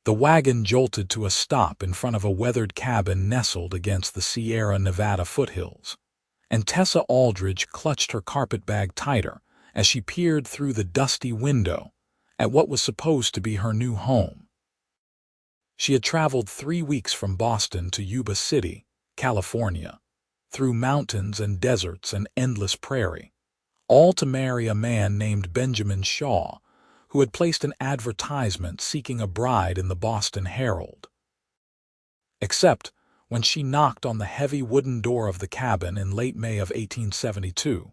The wagon jolted to a stop in front of a weathered cabin nestled against the Sierra Nevada foothills, and Tessa Aldridge clutched her carpetbag tighter as she peered through the dusty window at what was supposed to be her new home. She had traveled 3 weeks from Boston to Yuba City, California, through mountains and deserts and endless prairie, all to marry a man named Benjamin Shaw, who had placed an advertisement seeking a bride in the Boston Herald. Except when she knocked on the heavy wooden door of the cabin in late May of 1872,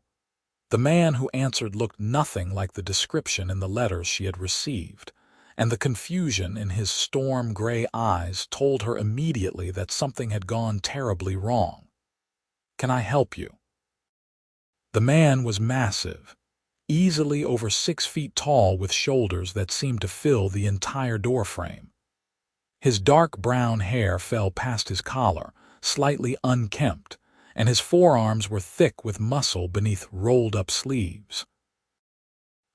the man who answered looked nothing like the description in the letters she had received, and the confusion in his storm-gray eyes told her immediately that something had gone terribly wrong. "Can I help you?" The man was massive, easily over 6 feet tall, with shoulders that seemed to fill the entire doorframe. His dark brown hair fell past his collar, slightly unkempt, and his forearms were thick with muscle beneath rolled-up sleeves.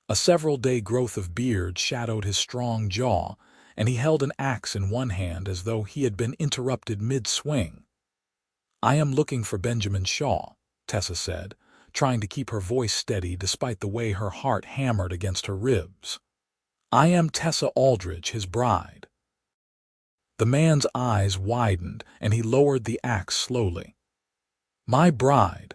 A several-day growth of beard shadowed his strong jaw, and he held an axe in one hand as though he had been interrupted mid-swing. "I am looking for Benjamin Shaw," Tessa said, trying to keep her voice steady despite the way her heart hammered against her ribs. "I am Tessa Aldridge, his bride." The man's eyes widened, and he lowered the axe slowly. "My bride."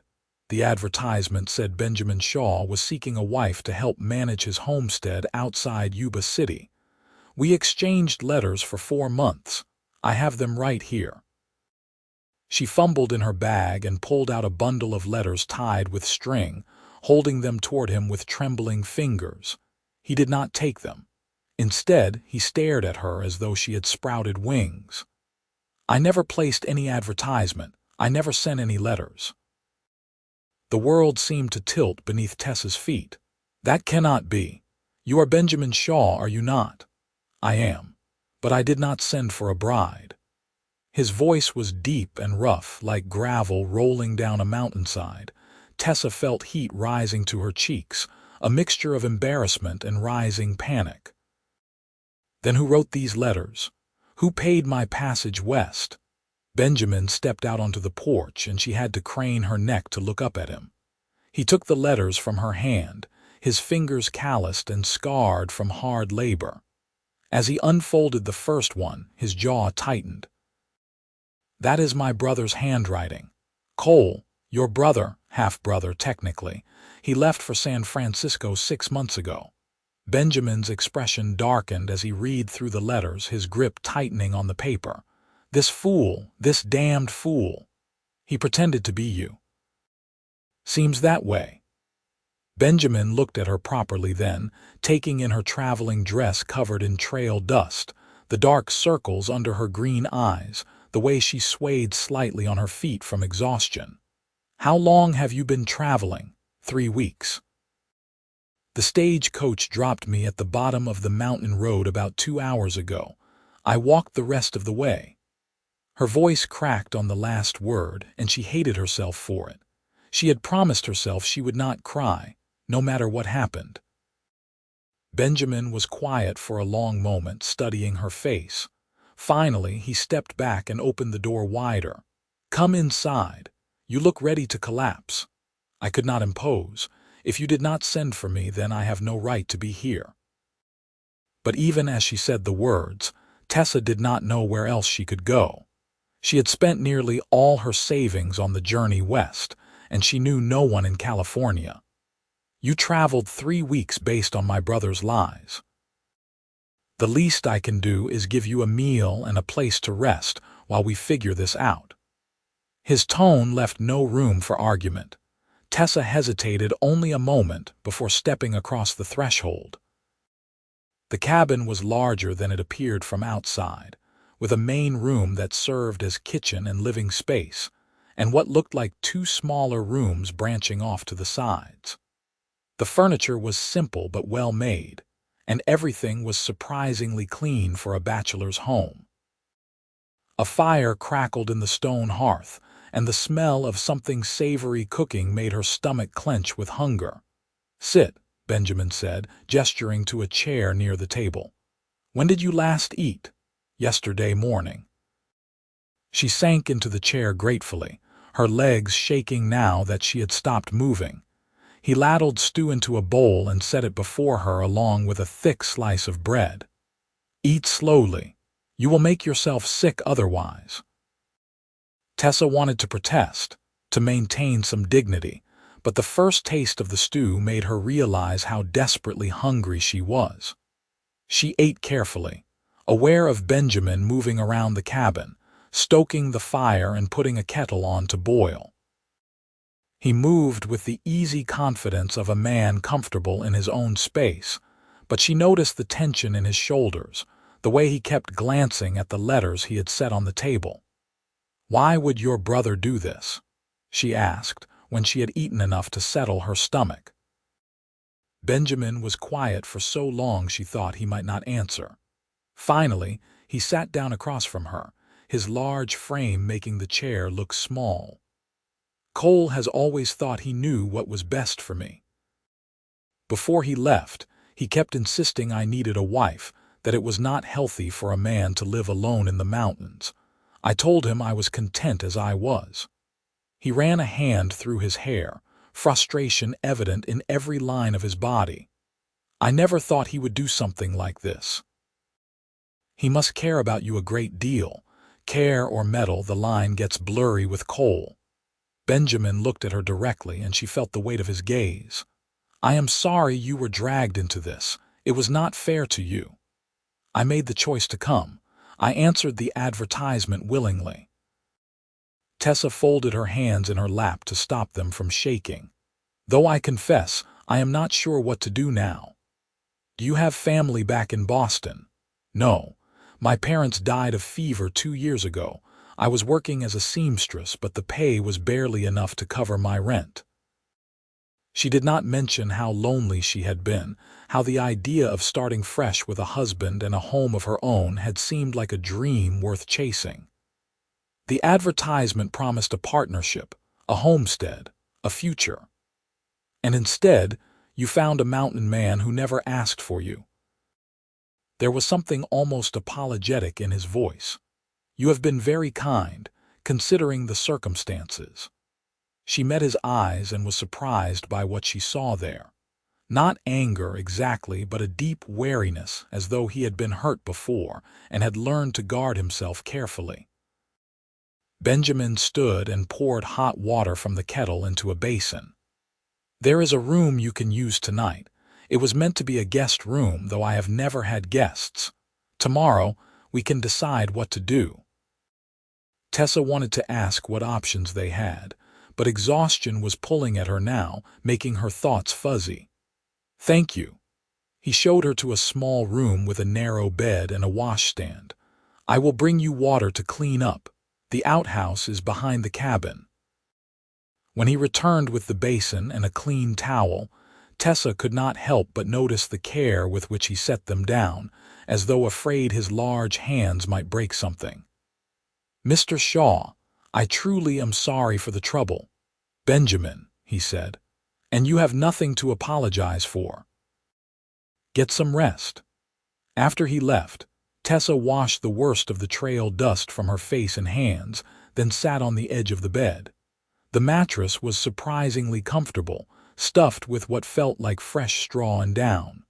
The advertisement said Benjamin Shaw was seeking a wife to help manage his homestead outside Yuba City. "We exchanged letters for 4 months. I have them right here." She fumbled in her bag and pulled out a bundle of letters tied with string, holding them toward him with trembling fingers. He did not take them. Instead, he stared at her as though she had sprouted wings. "I never placed any advertisement. I never sent any letters." The world seemed to tilt beneath Tessa's feet. "That cannot be. You are Benjamin Shaw, are you not?" "I am. But I did not send for a bride." His voice was deep and rough, like gravel rolling down a mountainside. Tessa felt heat rising to her cheeks, a mixture of embarrassment and rising panic. "Then who wrote these letters? Who paid my passage west?" Benjamin stepped out onto the porch, and she had to crane her neck to look up at him. He took the letters from her hand, his fingers calloused and scarred from hard labor. As he unfolded the first one, his jaw tightened. "That is my brother's handwriting. Cole, your brother, half-brother technically. He left for San Francisco 6 months ago." Benjamin's expression darkened as he read through the letters, his grip tightening on the paper. "This fool, this damned fool. He pretended to be you." "Seems that way." Benjamin looked at her properly then, taking in her traveling dress covered in trail dust, the dark circles under her green eyes, the way she swayed slightly on her feet from exhaustion. "How long have you been traveling?" 3 weeks. "The stagecoach dropped me at the bottom of the mountain road about 2 hours ago. I walked the rest of the way." Her voice cracked on the last word, and she hated herself for it. She had promised herself she would not cry, no matter what happened. Benjamin was quiet for a long moment, studying her face. Finally, he stepped back and opened the door wider. "Come inside. You look ready to collapse." "I could not impose. If you did not send for me, then I have no right to be here." But even as she said the words, Tessa did not know where else she could go. She had spent nearly all her savings on the journey west, and she knew no one in California. "You traveled 3 weeks based on my brother's lies. The least I can do is give you a meal and a place to rest while we figure this out." His tone left no room for argument. Tessa hesitated only a moment before stepping across the threshold. The cabin was larger than it appeared from outside, with a main room that served as kitchen and living space, and what looked like 2 smaller rooms branching off to the sides. The furniture was simple but well made, and everything was surprisingly clean for a bachelor's home. A fire crackled in the stone hearth, and the smell of something savory cooking made her stomach clench with hunger. "Sit," Benjamin said, gesturing to a chair near the table. "When did you last eat?" yesterday morning." She sank into the chair gratefully, her legs shaking now that she had stopped moving. He ladled stew into a bowl and set it before her along with a thick slice of bread. "Eat slowly. You will make yourself sick otherwise." Tessa wanted to protest, to maintain some dignity, but the first taste of the stew made her realize how desperately hungry she was. She ate carefully, aware of Benjamin moving around the cabin, stoking the fire and putting a kettle on to boil. He moved with the easy confidence of a man comfortable in his own space, but she noticed the tension in his shoulders, the way he kept glancing at the letters he had set on the table. "Why would your brother do this?" she asked, when she had eaten enough to settle her stomach. Benjamin was quiet for so long she thought he might not answer. Finally, he sat down across from her, his large frame making the chair look small. "Cole has always thought he knew what was best for me. Before he left, he kept insisting I needed a wife, that it was not healthy for a man to live alone in the mountains. I told him I was content as I was." He ran a hand through his hair, frustration evident in every line of his body. "I never thought he would do something like this. He must care about you a great deal. Care or meddle, the line gets blurry with Cole." Benjamin looked at her directly, and she felt the weight of his gaze. "I am sorry you were dragged into this. It was not fair to you. I made the choice to come. I answered the advertisement willingly." Tessa folded her hands in her lap to stop them from shaking. "Though I confess, I am not sure what to do now." "Do you have family back in Boston?" "No. My parents died of fever 2 years ago. I was working as a seamstress, but the pay was barely enough to cover my rent." She did not mention how lonely she had been, how the idea of starting fresh with a husband and a home of her own had seemed like a dream worth chasing. The advertisement promised a partnership, a homestead, a future. And instead, you found a mountain man who never asked for you. There was something almost apologetic in his voice. "You have been very kind, considering the circumstances." She met his eyes and was surprised by what she saw there. Not anger exactly, but a deep wariness, as though he had been hurt before and had learned to guard himself carefully. Benjamin stood and poured hot water from the kettle into a basin. "There is a room you can use tonight. It was meant to be a guest room, though I have never had guests. Tomorrow, we can decide what to do." Tessa wanted to ask what options they had, but exhaustion was pulling at her now, making her thoughts fuzzy. "Thank you." He showed her to a small room with a narrow bed and a washstand. "I will bring you water to clean up. The outhouse is behind the cabin." When he returned with the basin and a clean towel, Tessa could not help but notice the care with which he set them down, as though afraid his large hands might break something. "Mr. Shaw, I truly am sorry for the trouble." "Benjamin," he said, "and you have nothing to apologize for. Get some rest." After he left, Tessa washed the worst of the trail dust from her face and hands, then sat on the edge of the bed. The mattress was surprisingly comfortable, stuffed with what felt like fresh straw and down.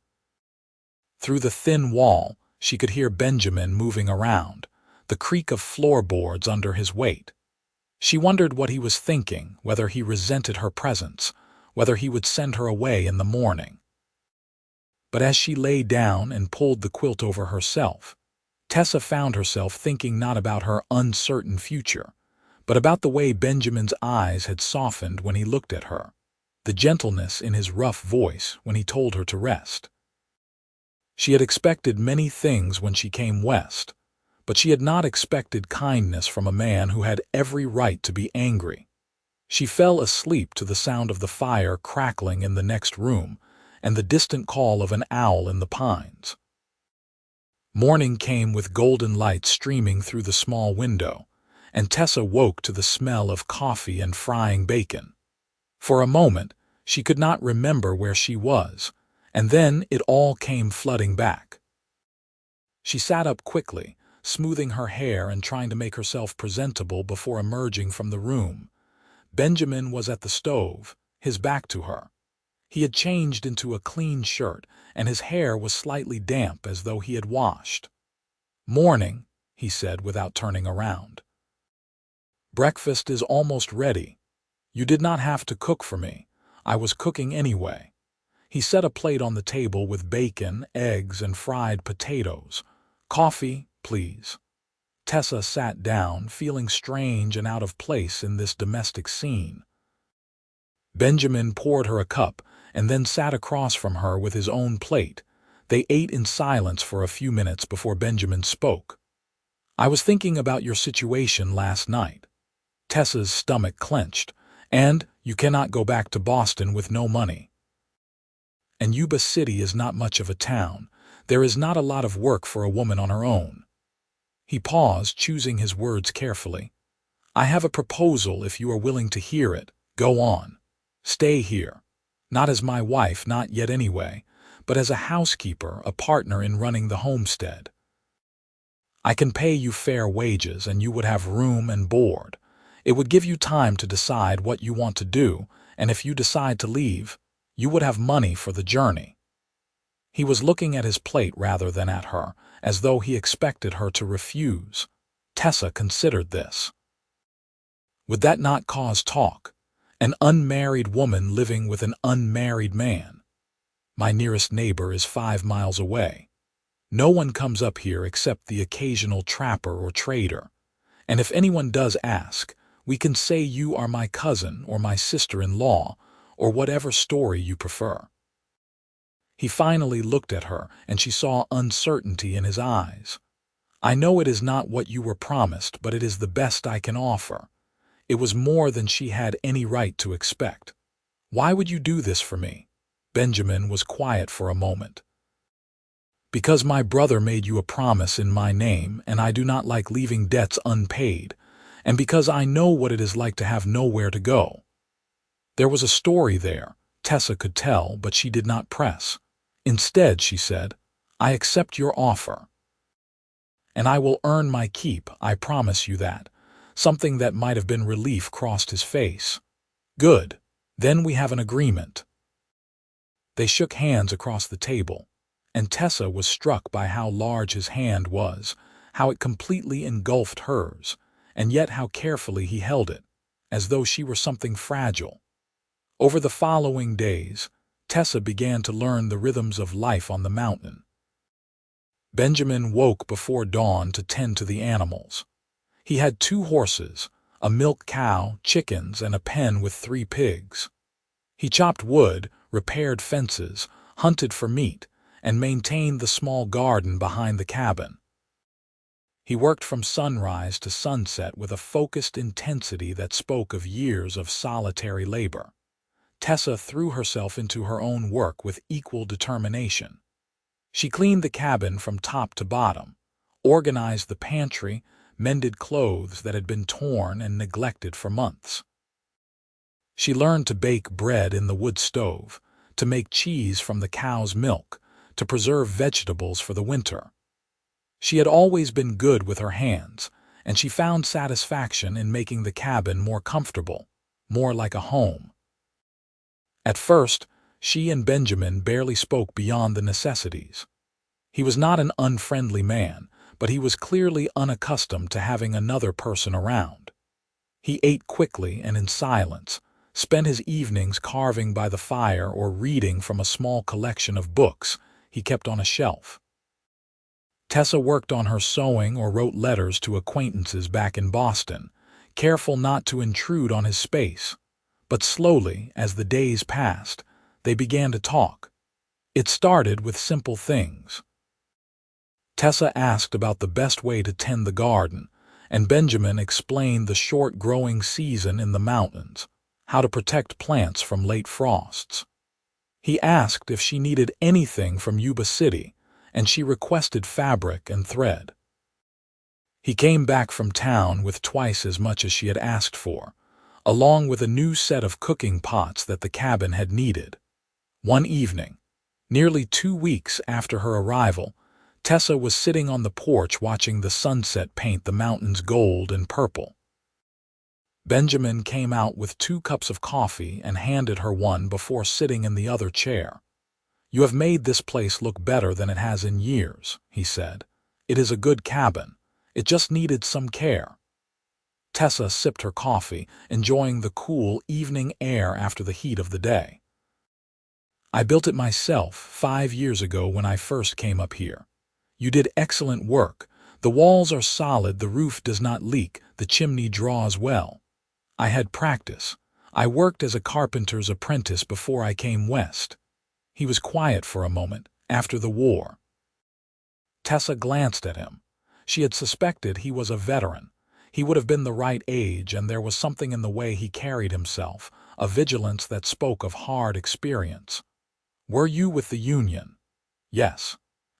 Through the thin wall, she could hear Benjamin moving around, the creak of floorboards under his weight. She wondered what he was thinking, whether he resented her presence, whether he would send her away in the morning. But as she lay down and pulled the quilt over herself, Tessa found herself thinking not about her uncertain future, but about the way Benjamin's eyes had softened when he looked at her, the gentleness in his rough voice when he told her to rest. She had expected many things when she came west, but she had not expected kindness from a man who had every right to be angry. She fell asleep to the sound of the fire crackling in the next room and the distant call of an owl in the pines. Morning came with golden light streaming through the small window, and Tessa woke to the smell of coffee and frying bacon. For a moment, she could not remember where she was, and then it all came flooding back. She sat up quickly, smoothing her hair and trying to make herself presentable before emerging from the room. Benjamin was at the stove, his back to her. He had changed into a clean shirt, and his hair was slightly damp as though he had washed. "Morning," he said without turning around. "Breakfast is almost ready. You did not have to cook for me. I was cooking anyway." He set a plate on the table with bacon, eggs, and fried potatoes. "Coffee, please." Tessa sat down, feeling strange and out of place in this domestic scene. Benjamin poured her a cup and then sat across from her with his own plate. They ate in silence for a few minutes before Benjamin spoke. "I was thinking about your situation last night." Tessa's stomach clenched. "And you cannot go back to Boston with no money. And Yuba City is not much of a town. There is not a lot of work for a woman on her own." He paused, choosing his words carefully. "I have a proposal if you are willing to hear it. Go on. Stay here. Not as my wife, not yet anyway, but as a housekeeper, a partner in running the homestead. I can pay you fair wages and you would have room and board. It would give you time to decide what you want to do, and if you decide to leave, you would have money for the journey." He was looking at his plate rather than at her, as though he expected her to refuse. Tessa considered this. Would that not cause talk? An unmarried woman living with an unmarried man. "My nearest neighbor is 5 miles away. No one comes up here except the occasional trapper or trader. And if anyone does ask, we can say you are my cousin or my sister-in-law, or whatever story you prefer." He finally looked at her, and she saw uncertainty in his eyes. "I know it is not what you were promised, but it is the best I can offer." It was more than she had any right to expect. "Why would you do this for me?" Benjamin was quiet for a moment. "Because my brother made you a promise in my name, and I do not like leaving debts unpaid, and because I know what it is like to have nowhere to go." There was a story there, Tessa could tell, but she did not press. Instead, she said, "I accept your offer. And I will earn my keep, I promise you that." Something that might have been relief crossed his face. "Good. Then we have an agreement." They shook hands across the table, and Tessa was struck by how large his hand was, how it completely engulfed hers, and yet how carefully he held it, as though she were something fragile. Over the following days, Tessa began to learn the rhythms of life on the mountain. Benjamin woke before dawn to tend to the animals. He had 2 horses, a milk cow, chickens, and a pen with 3 pigs. He chopped wood, repaired fences, hunted for meat, and maintained the small garden behind the cabin. He worked from sunrise to sunset with a focused intensity that spoke of years of solitary labor. Tessa threw herself into her own work with equal determination. She cleaned the cabin from top to bottom, organized the pantry, mended clothes that had been torn and neglected for months. She learned to bake bread in the wood stove, to make cheese from the cow's milk, to preserve vegetables for the winter. She had always been good with her hands, and she found satisfaction in making the cabin more comfortable, more like a home. At first, she and Benjamin barely spoke beyond the necessities. He was not an unfriendly man, but he was clearly unaccustomed to having another person around. He ate quickly and in silence, spent his evenings carving by the fire or reading from a small collection of books he kept on a shelf. Tessa worked on her sewing or wrote letters to acquaintances back in Boston, careful not to intrude on his space. But slowly, as the days passed, they began to talk. It started with simple things. Tessa asked about the best way to tend the garden, and Benjamin explained the short growing season in the mountains, how to protect plants from late frosts. He asked if she needed anything from Yuba City, and she requested fabric and thread. He came back from town with twice as much as she had asked for, along with a new set of cooking pots that the cabin had needed. One evening, nearly 2 weeks after her arrival, Tessa was sitting on the porch watching the sunset paint the mountains gold and purple. Benjamin came out with 2 cups of coffee and handed her one before sitting in the other chair. "You have made this place look better than it has in years," he said. "It is a good cabin. It just needed some care." Tessa sipped her coffee, enjoying the cool evening air after the heat of the day. "I built it myself 5 years ago when I first came up here. You did excellent work. The walls are solid, the roof does not leak, the chimney draws well. I had practice. I worked as a carpenter's apprentice before I came west." He was quiet for a moment. "After the war." Tessa glanced at him. She had suspected he was a veteran. He would have been the right age, and there was something in the way he carried himself, a vigilance that spoke of hard experience. "Were you with the Union?" "Yes.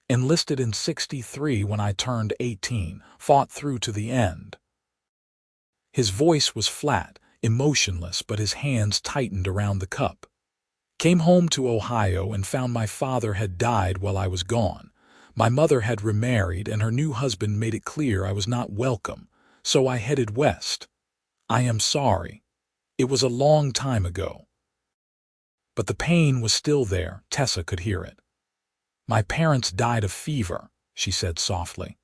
Enlisted in '63 when I turned 18, fought through to the end." His voice was flat, emotionless, but his hands tightened around the cup. "Came home to Ohio and found my father had died while I was gone. My mother had remarried, and her new husband made it clear I was not welcome, so I headed west. I am sorry. It was a long time ago." But the pain was still there. Tessa could hear it. "My parents died of fever," she said softly.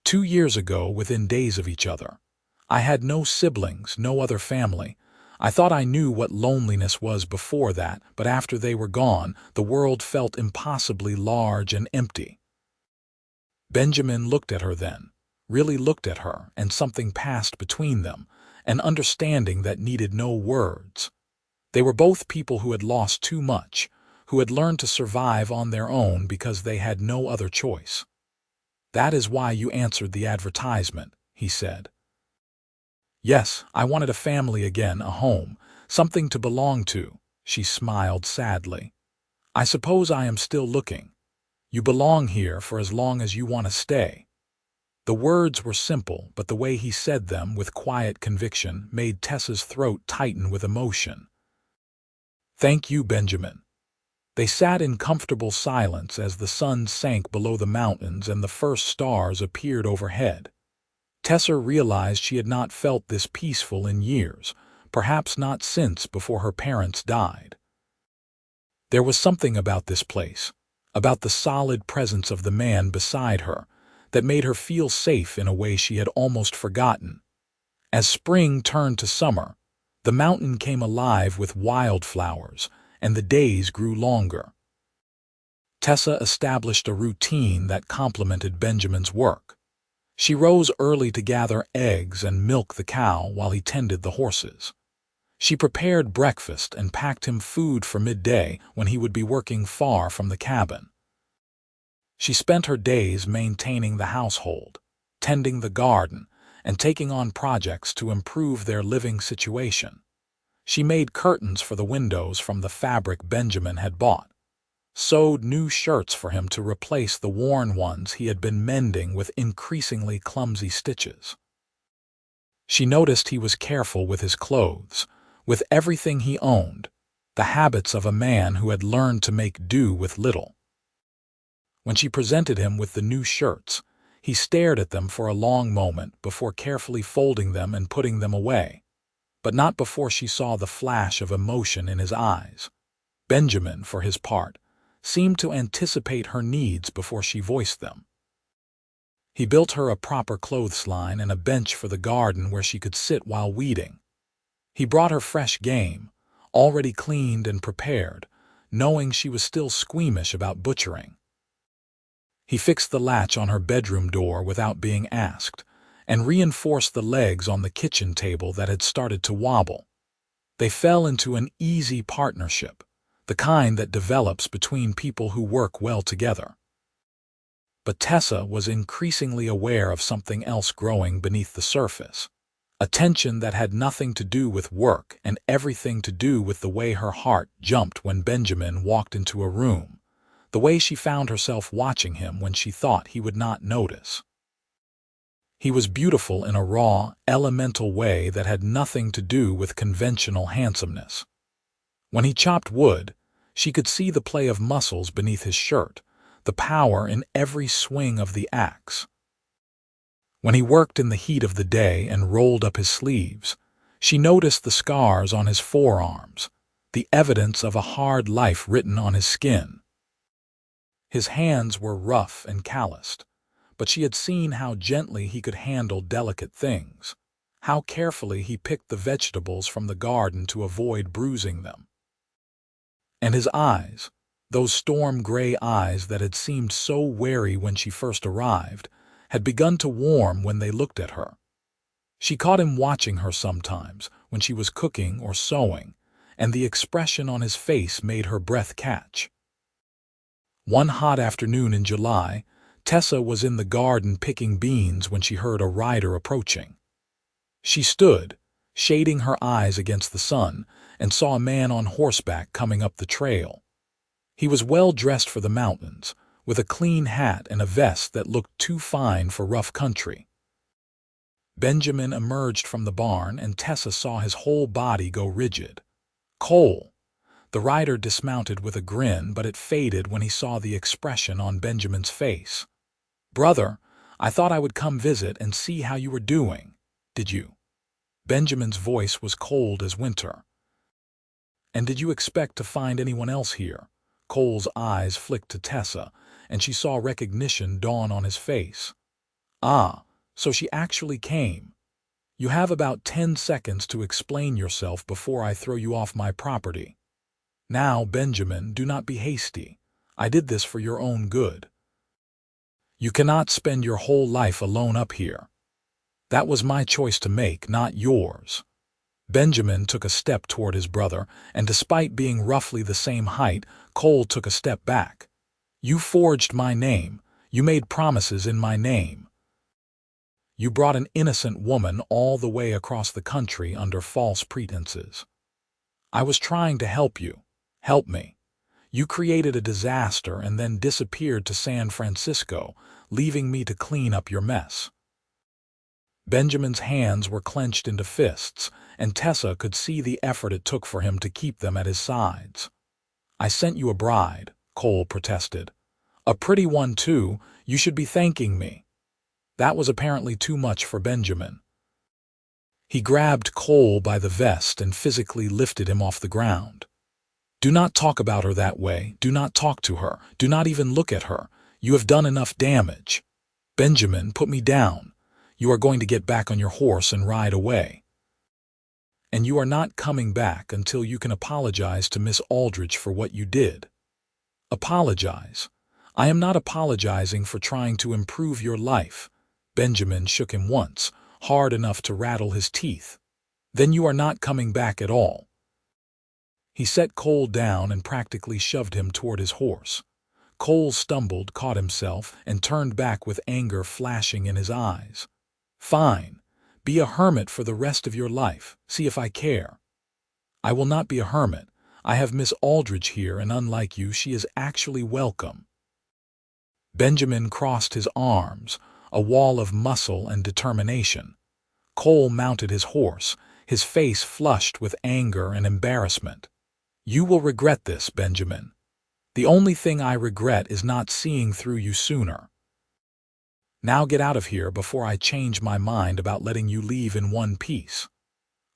2 years ago, within days of each other. I had no siblings, no other family. I thought I knew what loneliness was before that, but after they were gone, the world felt impossibly large and empty." Benjamin looked at her then, really looked at her, and something passed between them, an understanding that needed no words. They were both people who had lost too much, who had learned to survive on their own because they had no other choice. "That is why you answered the advertisement," he said. "Yes, I wanted a family again, a home, something to belong to." She smiled sadly. "I suppose I am still looking. You belong here for as long as you want to stay." The words were simple, but the way he said them with quiet conviction made Tessa's throat tighten with emotion. "Thank you, Benjamin." They sat in comfortable silence as the sun sank below the mountains and the first stars appeared overhead. Tessa realized she had not felt this peaceful in years, perhaps not since before her parents died. There was something about this place, about the solid presence of the man beside her, that made her feel safe in a way she had almost forgotten. As spring turned to summer, the mountain came alive with wildflowers, and the days grew longer. Tessa established a routine that complemented Benjamin's work. She rose early to gather eggs and milk the cow while he tended the horses. She prepared breakfast and packed him food for midday when he would be working far from the cabin. She spent her days maintaining the household, tending the garden, and taking on projects to improve their living situation. She made curtains for the windows from the fabric Benjamin had bought, sewed new shirts for him to replace the worn ones he had been mending with increasingly clumsy stitches. She noticed he was careful with his clothes, with everything he owned, the habits of a man who had learned to make do with little. When she presented him with the new shirts, he stared at them for a long moment before carefully folding them and putting them away, but not before she saw the flash of emotion in his eyes. Benjamin, for his part, seemed to anticipate her needs before she voiced them. He built her a proper clothesline and a bench for the garden where she could sit while weeding. He brought her fresh game, already cleaned and prepared, knowing she was still squeamish about butchering. He fixed the latch on her bedroom door without being asked, and reinforced the legs on the kitchen table that had started to wobble. They fell into an easy partnership, the kind that develops between people who work well together. But Tessa was increasingly aware of something else growing beneath the surface, a tension that had nothing to do with work and everything to do with the way her heart jumped when Benjamin walked into a room, the way she found herself watching him when she thought he would not notice. He was beautiful in a raw, elemental way that had nothing to do with conventional handsomeness. When he chopped wood, she could see the play of muscles beneath his shirt, the power in every swing of the axe. When he worked in the heat of the day and rolled up his sleeves, she noticed the scars on his forearms, the evidence of a hard life written on his skin. His hands were rough and calloused, but she had seen how gently he could handle delicate things, how carefully he picked the vegetables from the garden to avoid bruising them. And his eyes, those storm-gray eyes that had seemed so wary when she first arrived, had begun to warm when they looked at her. She caught him watching her sometimes when she was cooking or sewing, and the expression on his face made her breath catch. One hot afternoon in July, Tessa was in the garden picking beans when she heard a rider approaching. She stood, shading her eyes against the sun, and saw a man on horseback coming up the trail. He was well dressed for the mountains, with a clean hat and a vest that looked too fine for rough country. Benjamin emerged from the barn, and Tessa saw his whole body go rigid. Cole! The rider dismounted with a grin, but it faded when he saw the expression on Benjamin's face. "Brother, I thought I would come visit and see how you were doing. Did you?" Benjamin's voice was cold as winter. "And did you expect to find anyone else here?" Cole's eyes flicked to Tessa, and she saw recognition dawn on his face. "Ah, so she actually came. You have about 10 seconds to explain yourself before I throw you off my property. Now, Benjamin, do not be hasty. I did this for your own good. You cannot spend your whole life alone up here. That was my choice to make, not yours." Benjamin took a step toward his brother, and despite being roughly the same height, Cole took a step back. "You forged my name. You made promises in my name. You brought an innocent woman all the way across the country under false pretenses. I was trying to help you. Help me. You created a disaster and then disappeared to San Francisco, leaving me to clean up your mess." Benjamin's hands were clenched into fists, and Tessa could see the effort it took for him to keep them at his sides. "I sent you a bride," Cole protested. "A pretty one, too. You should be thanking me." That was apparently too much for Benjamin. He grabbed Cole by the vest and physically lifted him off the ground. "Do not talk about her that way. Do not talk to her. Do not even look at her. You have done enough damage. Benjamin, put me down. You are going to get back on your horse and ride away. And you are not coming back until you can apologize to Miss Aldridge for what you did." "Apologize? I am not apologizing for trying to improve your life." Benjamin shook him once, hard enough to rattle his teeth. "Then you are not coming back at all." He set Cole down and practically shoved him toward his horse. Cole stumbled, caught himself, and turned back with anger flashing in his eyes. "Fine. Be a hermit for the rest of your life. See if I care." "I will not be a hermit. I have Miss Aldridge here, and unlike you, she is actually welcome." Benjamin crossed his arms, a wall of muscle and determination. Cole mounted his horse, his face flushed with anger and embarrassment. "You will regret this, Benjamin. The only thing I regret is not seeing through you sooner. Now get out of here before I change my mind about letting you leave in one piece."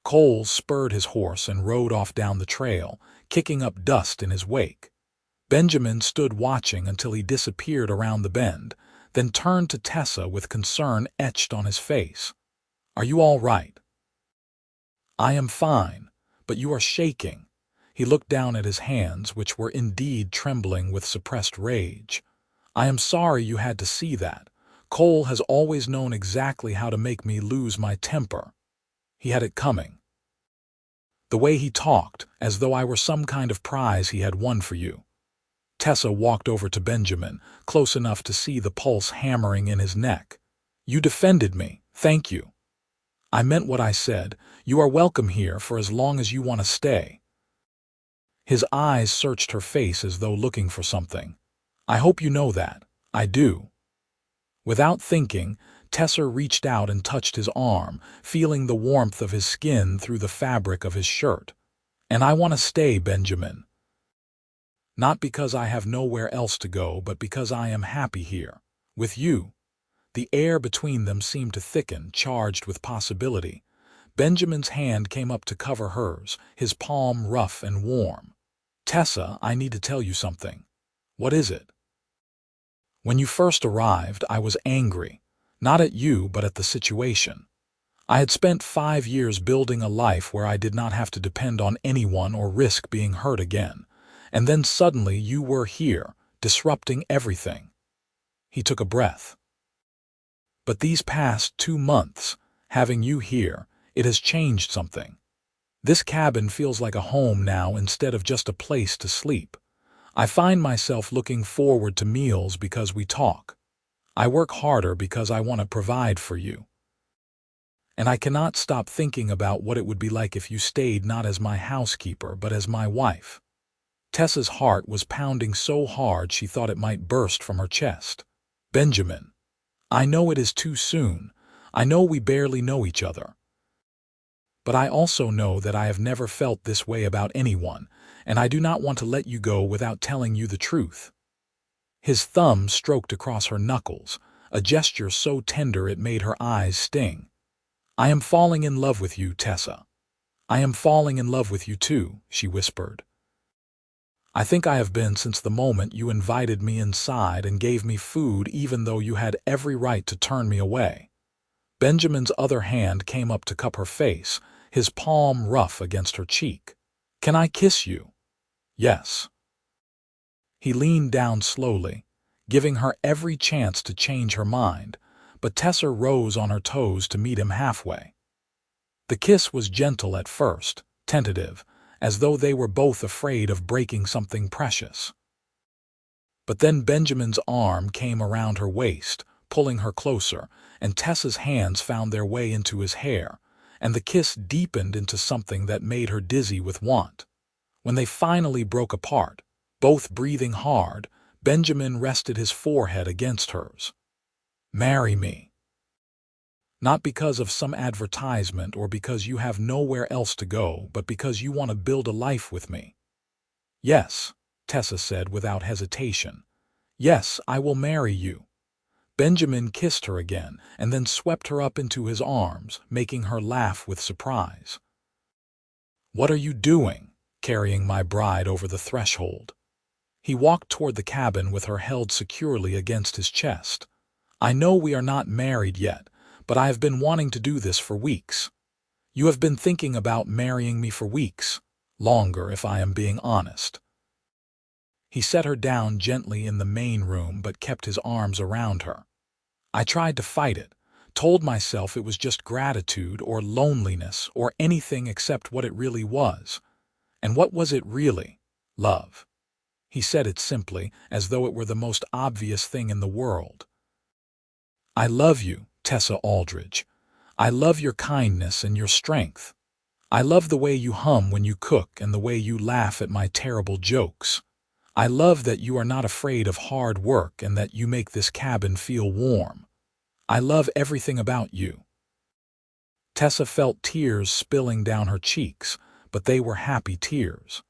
Cole spurred his horse and rode off down the trail, kicking up dust in his wake. Benjamin stood watching until he disappeared around the bend, then turned to Tessa with concern etched on his face. "Are you all right?" "I am fine, but you are shaking." He looked down at his hands, which were indeed trembling with suppressed rage. "I am sorry you had to see that. Cole has always known exactly how to make me lose my temper. He had it coming. The way he talked, as though I were some kind of prize he had won for you." Tessa walked over to Benjamin, close enough to see the pulse hammering in his neck. "You defended me. Thank you. I meant what I said. You are welcome here for as long as you want to stay." His eyes searched her face as though looking for something. "I hope you know that. I do." Without thinking, Tessa reached out and touched his arm, feeling the warmth of his skin through the fabric of his shirt. "And I want to stay, Benjamin." Not because I have nowhere else to go, but because I am happy here. With you." The air between them seemed to thicken, charged with possibility. Benjamin's hand came up to cover hers, his palm rough and warm. "Tessa, I need to tell you something." "What is it?" "When you first arrived, I was angry. Not at you, but at the situation. I had spent 5 years building a life where I did not have to depend on anyone or risk being hurt again. And then suddenly you were here, disrupting everything." He took a breath. "But these past 2 months, having you here, it has changed something. This cabin feels like a home now instead of just a place to sleep. I find myself looking forward to meals because we talk. I work harder because I want to provide for you. And I cannot stop thinking about what it would be like if you stayed not as my housekeeper but as my wife." Tessa's heart was pounding so hard she thought it might burst from her chest. "Benjamin, I know it is too soon. I know we barely know each other. But I also know that I have never felt this way about anyone, and I do not want to let you go without telling you the truth." His thumb stroked across her knuckles, a gesture so tender it made her eyes sting. "I am falling in love with you, Tessa. I am falling in love with you too," she whispered. "I think I have been since the moment you invited me inside and gave me food even though you had every right to turn me away." Benjamin's other hand came up to cup her face, his palm rough against her cheek. "Can I kiss you?" "Yes." He leaned down slowly, giving her every chance to change her mind, but Tessa rose on her toes to meet him halfway. The kiss was gentle at first, tentative, as though they were both afraid of breaking something precious. But then Benjamin's arm came around her waist, pulling her closer, and Tessa's hands found their way into his hair, and the kiss deepened into something that made her dizzy with want. When they finally broke apart, both breathing hard, Benjamin rested his forehead against hers. "Marry me. Not because of some advertisement or because you have nowhere else to go, but because you want to build a life with me." "Yes," Tessa said without hesitation. "Yes, I will marry you." Benjamin kissed her again and then swept her up into his arms, making her laugh with surprise. "What are you doing, carrying my bride over the threshold?" He walked toward the cabin with her held securely against his chest. "I know we are not married yet, but I have been wanting to do this for weeks. You have been thinking about marrying me for weeks, longer if I am being honest." He set her down gently in the main room but kept his arms around her. "I tried to fight it, told myself it was just gratitude or loneliness or anything except what it really was. And what was it really? Love." He said it simply, as though it were the most obvious thing in the world. "I love you, Tessa Aldridge. I love your kindness and your strength. I love the way you hum when you cook and the way you laugh at my terrible jokes. I love that you are not afraid of hard work and that you make this cabin feel warm. I love everything about you." Tessa felt tears spilling down her cheeks, but they were happy tears.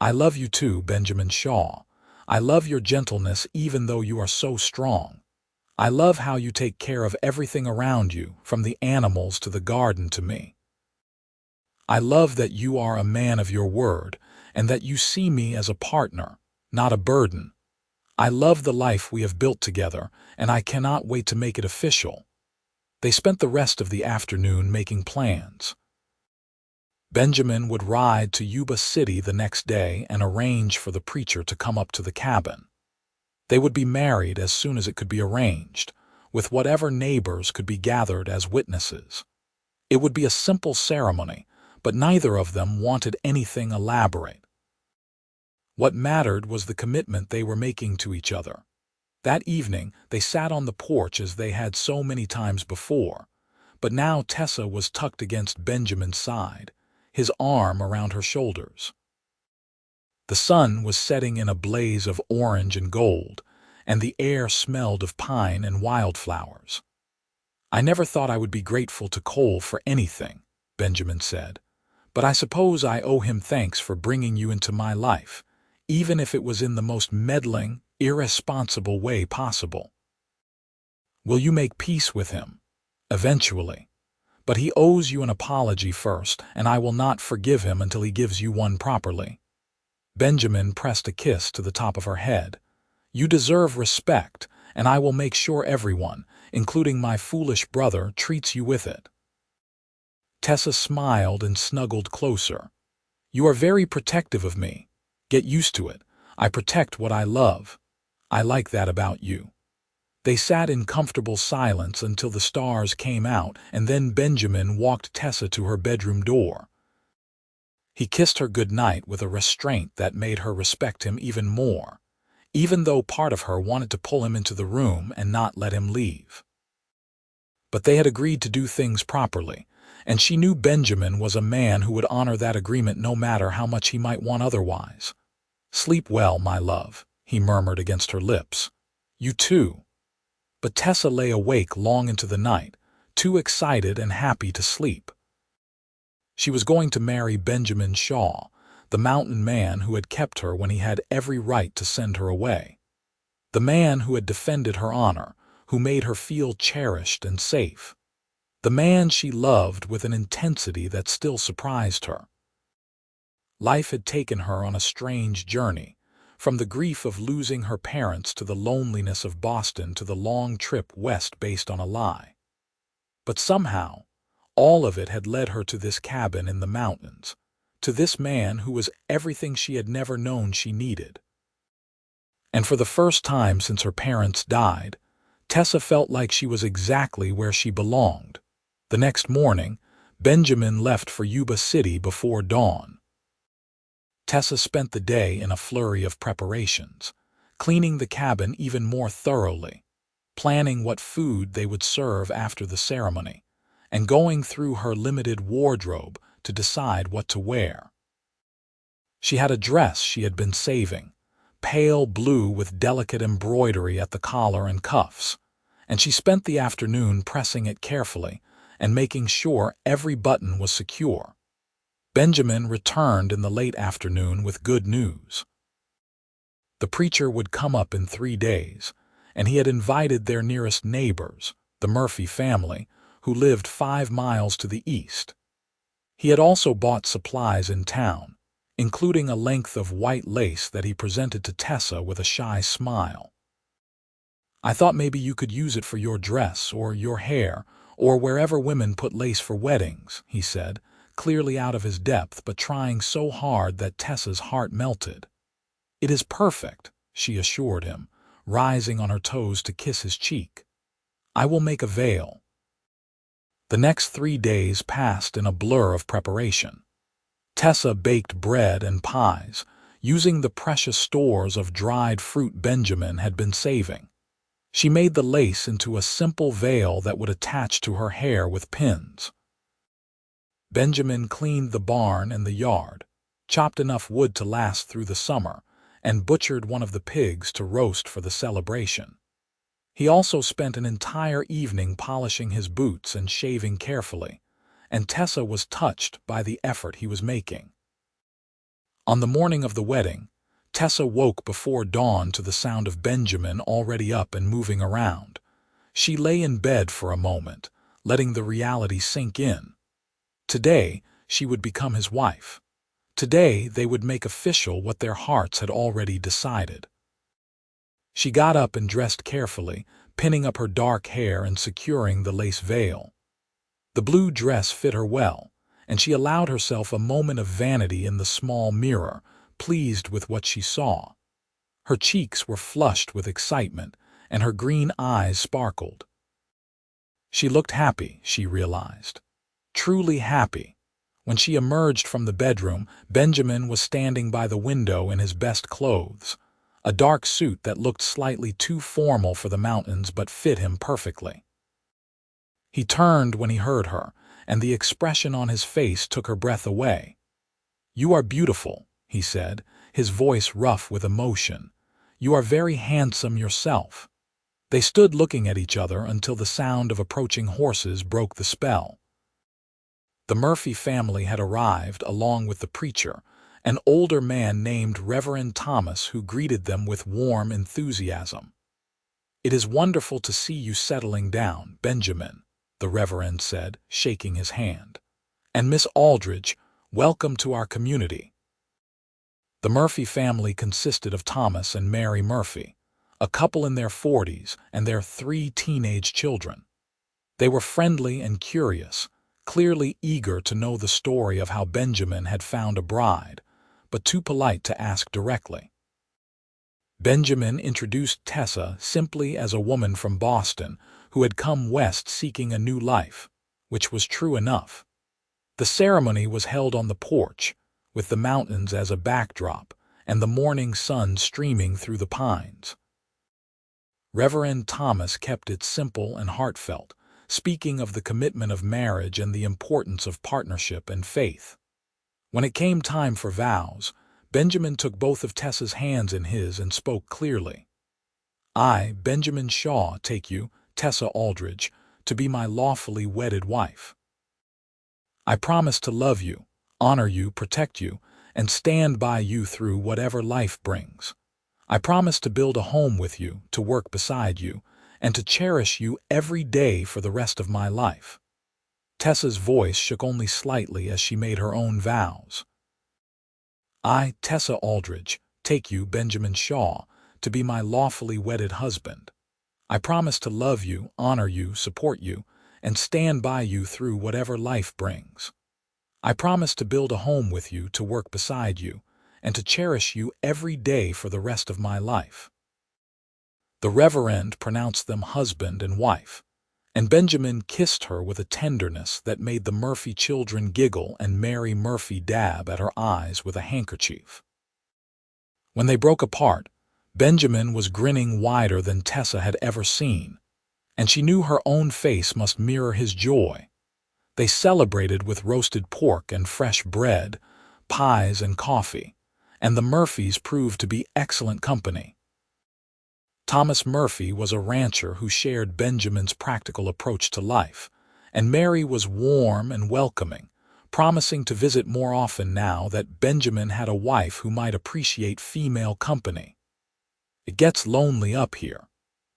"I love you too, Benjamin Shaw. I love your gentleness even though you are so strong. I love how you take care of everything around you, from the animals to the garden to me. I love that you are a man of your word and that you see me as a partner, not a burden. I love the life we have built together, and I cannot wait to make it official." They spent the rest of the afternoon making plans. Benjamin would ride to Yuba City the next day and arrange for the preacher to come up to the cabin. They would be married as soon as it could be arranged, with whatever neighbors could be gathered as witnesses. It would be a simple ceremony, but neither of them wanted anything elaborate. What mattered was the commitment they were making to each other. That evening, they sat on the porch as they had so many times before, but now Tessa was tucked against Benjamin's side, his arm around her shoulders. The sun was setting in a blaze of orange and gold, and the air smelled of pine and wildflowers. "I never thought I would be grateful to Cole for anything," Benjamin said, "but I suppose I owe him thanks for bringing you into my life, even if it was in the most meddling, irresponsible way possible. Will you make peace with him? Eventually. But he owes you an apology first, and I will not forgive him until he gives you one properly. Benjamin pressed a kiss to the top of her head. You deserve respect, and I will make sure everyone, including my foolish brother, treats you with it. Tessa smiled and snuggled closer. You are very protective of me. Get used to it. I protect what I love. I like that about you. They sat in comfortable silence until the stars came out, and then Benjamin walked Tessa to her bedroom door. He kissed her goodnight with a restraint that made her respect him even more, even though part of her wanted to pull him into the room and not let him leave. But they had agreed to do things properly, and she knew Benjamin was a man who would honor that agreement no matter how much he might want otherwise. Sleep well, my love, he murmured against her lips. You too. But Tessa lay awake long into the night, too excited and happy to sleep. She was going to marry Benjamin Shaw, the mountain man who had kept her when he had every right to send her away. The man who had defended her honor, who made her feel cherished and safe. The man she loved with an intensity that still surprised her. Life had taken her on a strange journey, from the grief of losing her parents to the loneliness of Boston to the long trip west based on a lie. But somehow, all of it had led her to this cabin in the mountains, to this man who was everything she had never known she needed. And for the first time since her parents died, Tessa felt like she was exactly where she belonged. The next morning, Benjamin left for Yuba City before dawn. Tessa spent the day in a flurry of preparations, cleaning the cabin even more thoroughly, planning what food they would serve after the ceremony, and going through her limited wardrobe to decide what to wear. She had a dress she had been saving, pale blue with delicate embroidery at the collar and cuffs, and she spent the afternoon pressing it carefully and making sure every button was secure. Benjamin returned in the late afternoon with good news. The preacher would come up in 3 days, and he had invited their nearest neighbors, the Murphy family, who lived 5 miles to the east. He had also bought supplies in town, including a length of white lace that he presented to Tessa with a shy smile. I thought maybe you could use it for your dress or your hair or wherever women put lace for weddings, he said, clearly out of his depth but trying so hard that Tessa's heart melted. It is perfect, she assured him, rising on her toes to kiss his cheek. I will make a veil. The next 3 days passed in a blur of preparation. Tessa baked bread and pies, using the precious stores of dried fruit Benjamin had been saving. She made the lace into a simple veil that would attach to her hair with pins. Benjamin cleaned the barn and the yard, chopped enough wood to last through the summer, and butchered one of the pigs to roast for the celebration. He also spent an entire evening polishing his boots and shaving carefully, and Tessa was touched by the effort he was making. On the morning of the wedding, Tessa woke before dawn to the sound of Benjamin already up and moving around. She lay in bed for a moment, letting the reality sink in. Today, she would become his wife. Today, they would make official what their hearts had already decided. She got up and dressed carefully, pinning up her dark hair and securing the lace veil. The blue dress fit her well, and she allowed herself a moment of vanity in the small mirror, pleased with what she saw. Her cheeks were flushed with excitement, and her green eyes sparkled. She looked happy, she realized. Truly happy. When she emerged from the bedroom, Benjamin was standing by the window in his best clothes, a dark suit that looked slightly too formal for the mountains but fit him perfectly. He turned when he heard her, and the expression on his face took her breath away. You are beautiful, he said, his voice rough with emotion. You are very handsome yourself. They stood looking at each other until the sound of approaching horses broke the spell. The Murphy family had arrived along with the preacher, an older man named Reverend Thomas who greeted them with warm enthusiasm. "It is wonderful to see you settling down, Benjamin," the Reverend said, shaking his hand. "And Miss Aldridge, welcome to our community." The Murphy family consisted of Thomas and Mary Murphy, a couple in their 40s, and their 3 teenage children. They were friendly and curious, clearly eager to know the story of how Benjamin had found a bride, but too polite to ask directly. Benjamin introduced Tessa simply as a woman from Boston who had come west seeking a new life, which was true enough. The ceremony was held on the porch, with the mountains as a backdrop and the morning sun streaming through the pines. Reverend Thomas kept it simple and heartfelt, speaking of the commitment of marriage and the importance of partnership and faith. When it came time for vows, Benjamin took both of Tessa's hands in his and spoke clearly. "I, Benjamin Shaw, take you, Tessa Aldridge, to be my lawfully wedded wife. I promise to love you, honor you, protect you, and stand by you through whatever life brings. I promise to build a home with you, to work beside you, and to cherish you every day for the rest of my life." Tessa's voice shook only slightly as she made her own vows. "I, Tessa Aldridge, take you, Benjamin Shaw, to be my lawfully wedded husband. I promise to love you, honor you, support you, and stand by you through whatever life brings. I promise to build a home with you, to work beside you, and to cherish you every day for the rest of my life." The Reverend pronounced them husband and wife, and Benjamin kissed her with a tenderness that made the Murphy children giggle and Mary Murphy dab at her eyes with a handkerchief. When they broke apart, Benjamin was grinning wider than Tessa had ever seen, and she knew her own face must mirror his joy. They celebrated with roasted pork and fresh bread, pies and coffee, and the Murphys proved to be excellent company. Thomas Murphy was a rancher who shared Benjamin's practical approach to life, and Mary was warm and welcoming, promising to visit more often now that Benjamin had a wife who might appreciate female company. "It gets lonely up here,"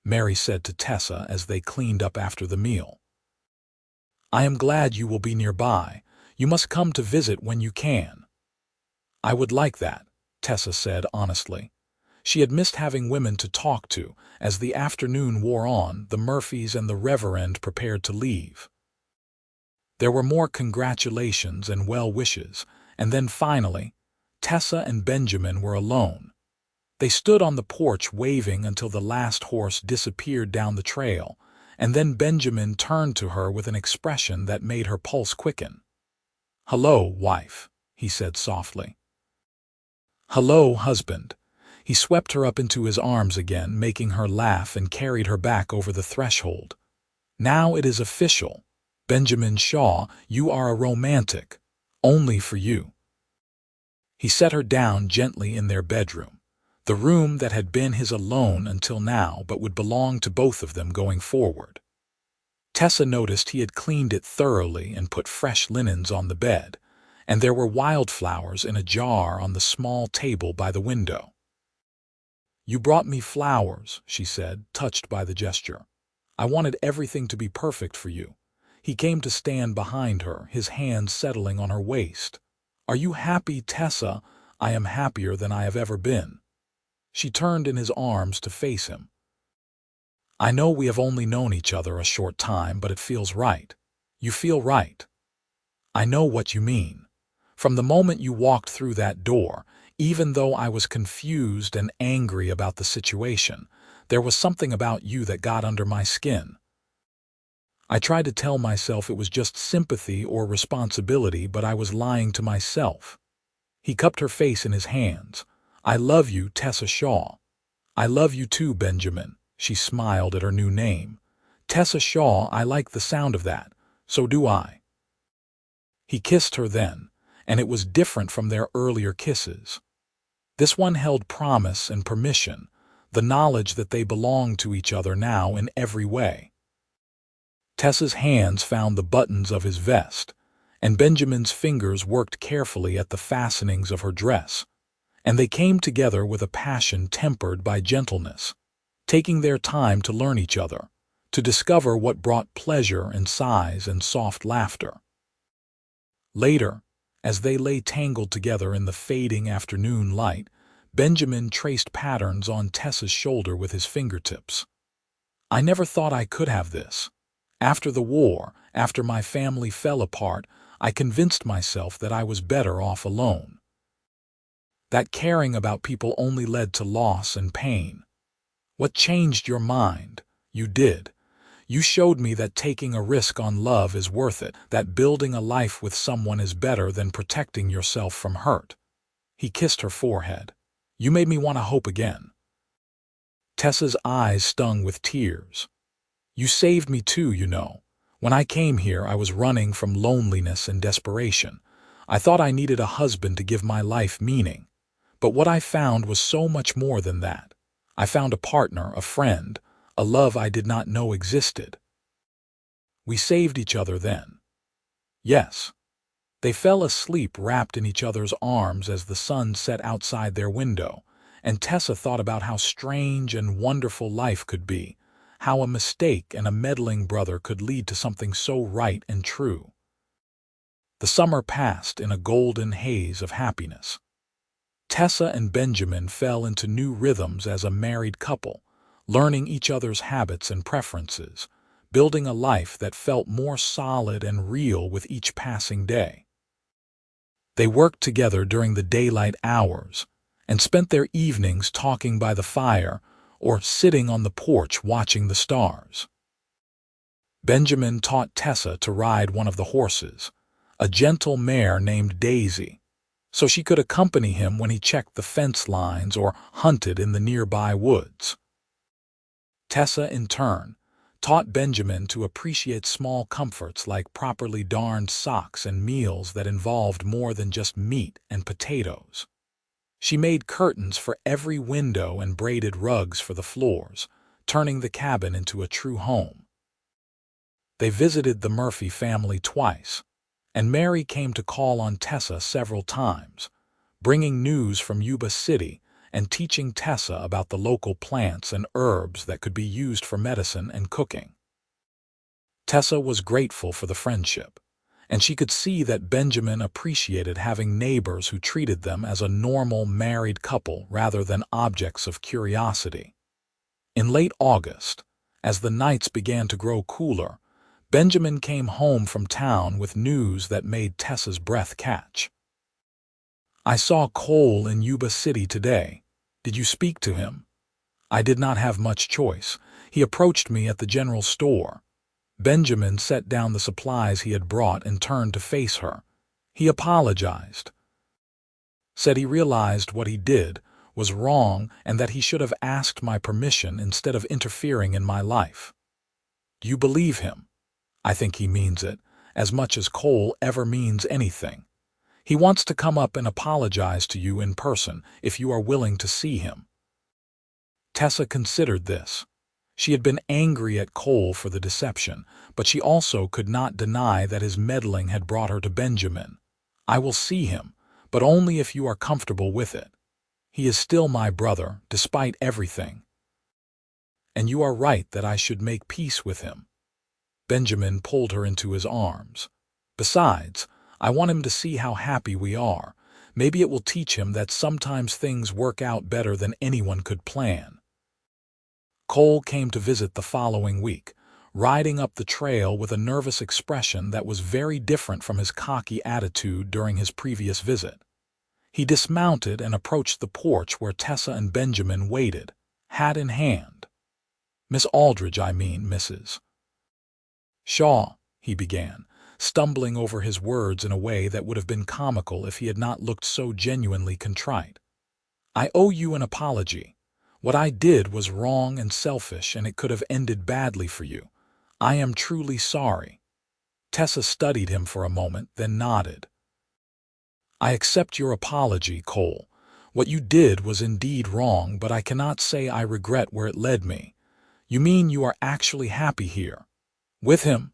Mary said to Tessa as they cleaned up after the meal. "I am glad you will be nearby. You must come to visit when you can." "I would like that," Tessa said honestly. She had missed having women to talk to. As the afternoon wore on, the Murphys and the Reverend prepared to leave. There were more congratulations and well wishes, and then finally, Tessa and Benjamin were alone. They stood on the porch waving until the last horse disappeared down the trail, and then Benjamin turned to her with an expression that made her pulse quicken. "Hello, wife," he said softly. "Hello, husband." He swept her up into his arms again, making her laugh, and carried her back over the threshold. "Now it is official. Benjamin Shaw, you are a romantic. Only for you." He set her down gently in their bedroom, the room that had been his alone until now but would belong to both of them going forward. Tessa noticed he had cleaned it thoroughly and put fresh linens on the bed, and there were wildflowers in a jar on the small table by the window. "You brought me flowers," she said, touched by the gesture. "I wanted everything to be perfect for you." He came to stand behind her, his hands settling on her waist. "Are you happy, Tessa?" "I am happier than I have ever been." She turned in his arms to face him. "I know we have only known each other a short time, but it feels right. You feel right. I know what you mean. From the moment you walked through that door, even though I was confused and angry about the situation, there was something about you that got under my skin. I tried to tell myself it was just sympathy or responsibility, but I was lying to myself." He cupped her face in his hands. "I love you, Tessa Shaw." "I love you too, Benjamin." She smiled at her new name. "Tessa Shaw, I like the sound of that. So do I." He kissed her then, and it was different from their earlier kisses. This one held promise and permission, the knowledge that they belonged to each other now in every way. Tessa's hands found the buttons of his vest, and Benjamin's fingers worked carefully at the fastenings of her dress, and they came together with a passion tempered by gentleness, taking their time to learn each other, to discover what brought pleasure and sighs and soft laughter. Later, as they lay tangled together in the fading afternoon light, Benjamin traced patterns on Tessa's shoulder with his fingertips. "I never thought I could have this. After the war, after my family fell apart, I convinced myself that I was better off alone. That caring about people only led to loss and pain. What changed your mind? You did. You showed me that taking a risk on love is worth it, that building a life with someone is better than protecting yourself from hurt." He kissed her forehead. "You made me want to hope again." Tessa's eyes stung with tears. "You saved me too, you know. When I came here, I was running from loneliness and desperation. I thought I needed a husband to give my life meaning. But what I found was so much more than that. I found a partner, a friend, a love I did not know existed." "We saved each other then." "Yes." They fell asleep wrapped in each other's arms as the sun set outside their window, and Tessa thought about how strange and wonderful life could be, how a mistake and a meddling brother could lead to something so right and true. The summer passed in a golden haze of happiness. Tessa and Benjamin fell into new rhythms as a married couple, learning each other's habits and preferences, building a life that felt more solid and real with each passing day. They worked together during the daylight hours and spent their evenings talking by the fire or sitting on the porch watching the stars. Benjamin taught Tessa to ride one of the horses, a gentle mare named Daisy, so she could accompany him when he checked the fence lines or hunted in the nearby woods. Tessa, in turn, taught Benjamin to appreciate small comforts like properly darned socks and meals that involved more than just meat and potatoes. She made curtains for every window and braided rugs for the floors, turning the cabin into a true home. They visited the Murphy family twice, and Mary came to call on Tessa several times, bringing news from Yuba City and teaching Tessa about the local plants and herbs that could be used for medicine and cooking. Tessa was grateful for the friendship, and she could see that Benjamin appreciated having neighbors who treated them as a normal married couple rather than objects of curiosity. In late August, as the nights began to grow cooler, Benjamin came home from town with news that made Tessa's breath catch. "I saw Cole in Yuba City today. Did you speak to him?" "I did not have much choice. He approached me at the general store." Benjamin set down the supplies he had brought and turned to face her. He apologized. Said he realized what he did was wrong and that he should have asked my permission instead of interfering in my life. "Do you believe him?" "I think he means it, as much as Cole ever means anything. He wants to come up and apologize to you in person if you are willing to see him." Tessa considered this. She had been angry at Cole for the deception, but she also could not deny that his meddling had brought her to Benjamin. "I will see him, but only if you are comfortable with it. He is still my brother, despite everything. And you are right that I should make peace with him." Benjamin pulled her into his arms. "Besides, I want him to see how happy we are. Maybe it will teach him that sometimes things work out better than anyone could plan." Cole came to visit the following week, riding up the trail with a nervous expression that was very different from his cocky attitude during his previous visit. He dismounted and approached the porch where Tessa and Benjamin waited, hat in hand. "Miss Aldridge, I mean, Mrs. Shaw," he began, stumbling over his words in a way that would have been comical if he had not looked so genuinely contrite. "I owe you an apology. What I did was wrong and selfish, and it could have ended badly for you. I am truly sorry." Tessa studied him for a moment, then nodded. "I accept your apology, Cole. What you did was indeed wrong, but I cannot say I regret where it led me." "You mean you are actually happy here? With him?"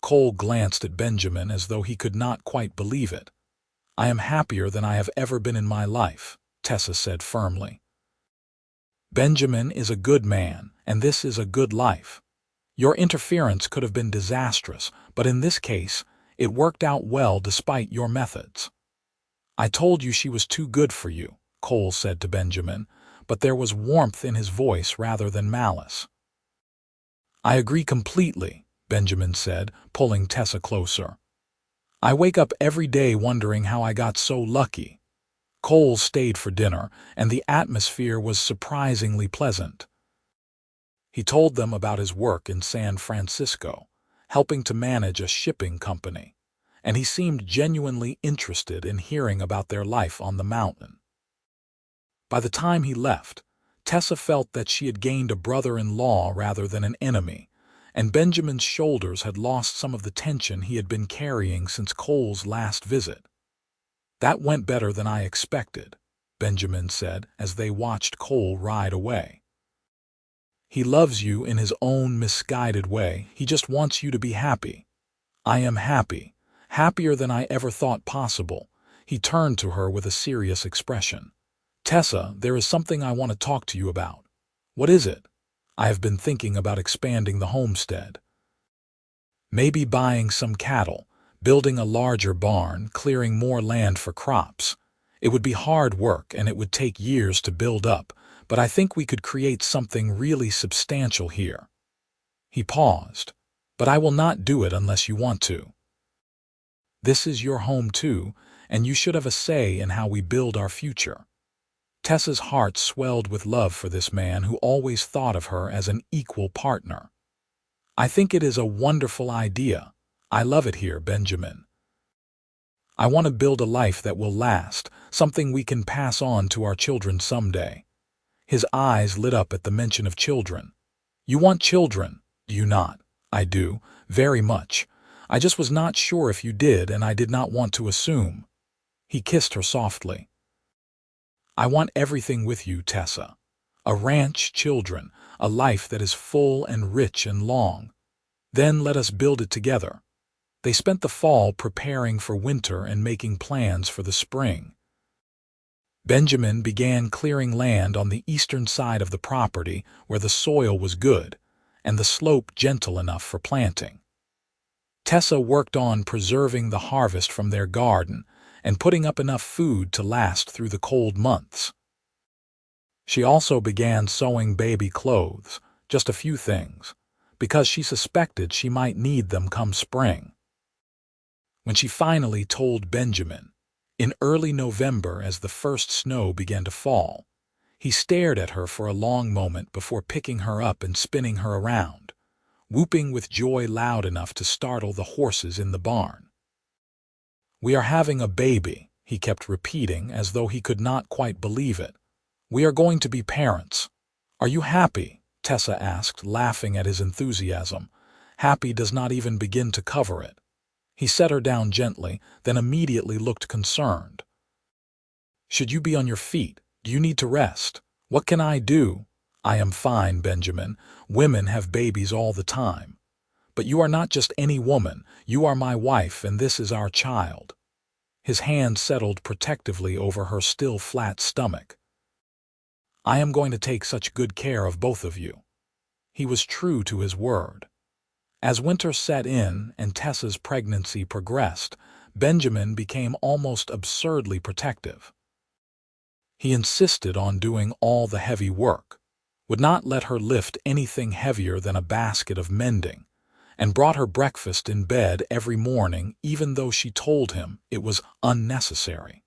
Cole glanced at Benjamin as though he could not quite believe it. "I am happier than I have ever been in my life," Tessa said firmly. "Benjamin is a good man, and this is a good life. Your interference could have been disastrous, but in this case, it worked out well despite your methods." "I told you she was too good for you," Cole said to Benjamin, but there was warmth in his voice rather than malice. "I agree completely," Benjamin said, pulling Tessa closer. "I wake up every day wondering how I got so lucky." Cole stayed for dinner, and the atmosphere was surprisingly pleasant. He told them about his work in San Francisco, helping to manage a shipping company, and he seemed genuinely interested in hearing about their life on the mountain. By the time he left, Tessa felt that she had gained a brother-in-law rather than an enemy, and Benjamin's shoulders had lost some of the tension he had been carrying since Cole's last visit. "That went better than I expected," Benjamin said as they watched Cole ride away. "He loves you in his own misguided way. He just wants you to be happy." "I am happy, happier than I ever thought possible." He turned to her with a serious expression. "Tessa, there is something I want to talk to you about." "What is it?" "I have been thinking about expanding the homestead. Maybe buying some cattle, building a larger barn, clearing more land for crops. It would be hard work and it would take years to build up, but I think we could create something really substantial here." He paused. "But I will not do it unless you want to. This is your home too, and you should have a say in how we build our future." Tessa's heart swelled with love for this man who always thought of her as an equal partner. "I think it is a wonderful idea. I love it here, Benjamin. I want to build a life that will last, something we can pass on to our children someday." His eyes lit up at the mention of children. "You want children, do you not?" "I do, very much. I just was not sure if you did, and I did not want to assume." He kissed her softly. "I want everything with you, Tessa. A ranch, children, a life that is full and rich and long. Then let us build it together." They spent the fall preparing for winter and making plans for the spring. Benjamin began clearing land on the eastern side of the property where the soil was good and the slope gentle enough for planting. Tessa worked on preserving the harvest from their garden and putting up enough food to last through the cold months. She also began sewing baby clothes, just a few things, because she suspected she might need them come spring. When she finally told Benjamin, in early November as the first snow began to fall, he stared at her for a long moment before picking her up and spinning her around, whooping with joy loud enough to startle the horses in the barn. "We are having a baby," he kept repeating as though he could not quite believe it. "We are going to be parents." "Are you happy?" Tessa asked, laughing at his enthusiasm. "Happy does not even begin to cover it." He set her down gently, then immediately looked concerned. "Should you be on your feet? Do you need to rest? What can I do?" "I am fine, Benjamin. Women have babies all the time. But you are not just any woman. You are my wife, and this is our child." His hand settled protectively over her still flat stomach. "I am going to take such good care of both of you." He was true to his word. As winter set in and Tessa's pregnancy progressed, Benjamin became almost absurdly protective. He insisted on doing all the heavy work, would not let her lift anything heavier than a basket of mending, and brought her breakfast in bed every morning even though she told him it was unnecessary.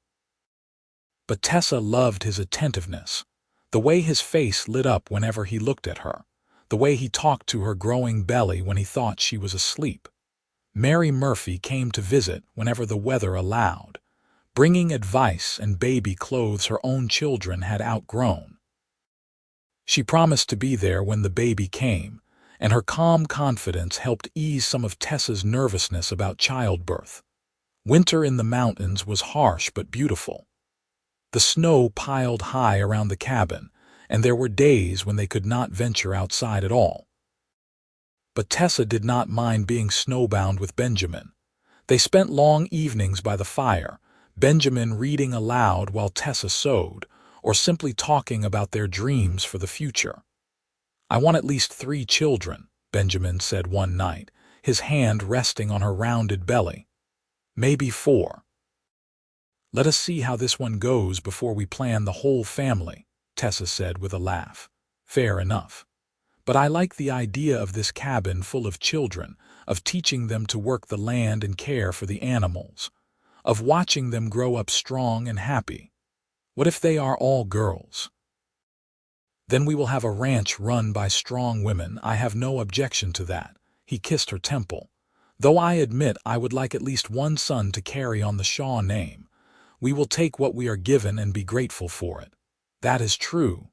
But Tessa loved his attentiveness, the way his face lit up whenever he looked at her, the way he talked to her growing belly when he thought she was asleep. Mary Murphy came to visit whenever the weather allowed, bringing advice and baby clothes her own children had outgrown. She promised to be there when the baby came, and her calm confidence helped ease some of Tessa's nervousness about childbirth. Winter in the mountains was harsh but beautiful. The snow piled high around the cabin, and there were days when they could not venture outside at all. But Tessa did not mind being snowbound with Benjamin. They spent long evenings by the fire, Benjamin reading aloud while Tessa sewed, or simply talking about their dreams for the future. "I want at least 3 children," Benjamin said one night, his hand resting on her rounded belly. "Maybe 4. "Let us see how this one goes before we plan the whole family," Tessa said with a laugh. "Fair enough. But I like the idea of this cabin full of children, of teaching them to work the land and care for the animals, of watching them grow up strong and happy. What if they are all girls? Then we will have a ranch run by strong women. I have no objection to that." He kissed her temple. "Though I admit I would like at least one son to carry on the Shaw name. We will take what we are given and be grateful for it." "That is true."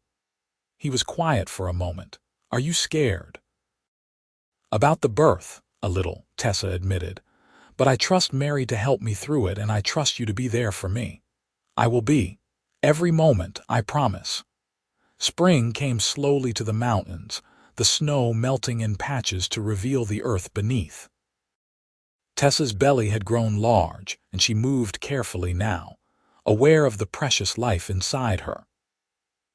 He was quiet for a moment. "Are you scared?" "About the birth, a little," Tessa admitted. "But I trust Mary to help me through it, and I trust you to be there for me." "I will be. Every moment, I promise." Spring came slowly to the mountains, the snow melting in patches to reveal the earth beneath. Tessa's belly had grown large, and she moved carefully now, aware of the precious life inside her.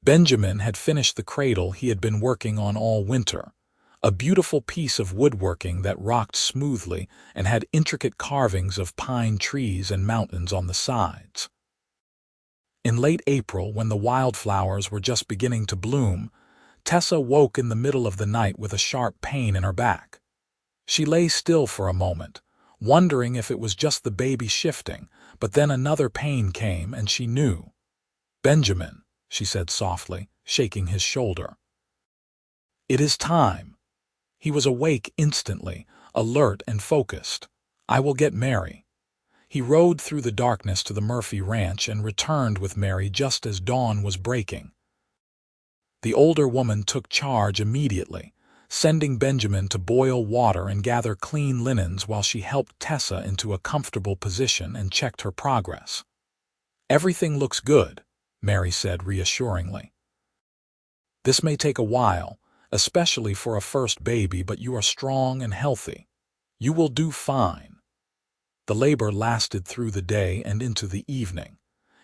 Benjamin had finished the cradle he had been working on all winter, a beautiful piece of woodworking that rocked smoothly and had intricate carvings of pine trees and mountains on the sides. In late April, when the wildflowers were just beginning to bloom, Tessa woke in the middle of the night with a sharp pain in her back. She lay still for a moment, wondering if it was just the baby shifting, but then another pain came and she knew. "Benjamin," she said softly, shaking his shoulder. "It is time." He was awake instantly, alert and focused. "I will get Mary." He rode through the darkness to the Murphy ranch and returned with Mary just as dawn was breaking. The older woman took charge immediately, sending Benjamin to boil water and gather clean linens while she helped Tessa into a comfortable position and checked her progress. "Everything looks good," Mary said reassuringly. "This may take a while, especially for a first baby, but you are strong and healthy. You will do fine." The labor lasted through the day and into the evening.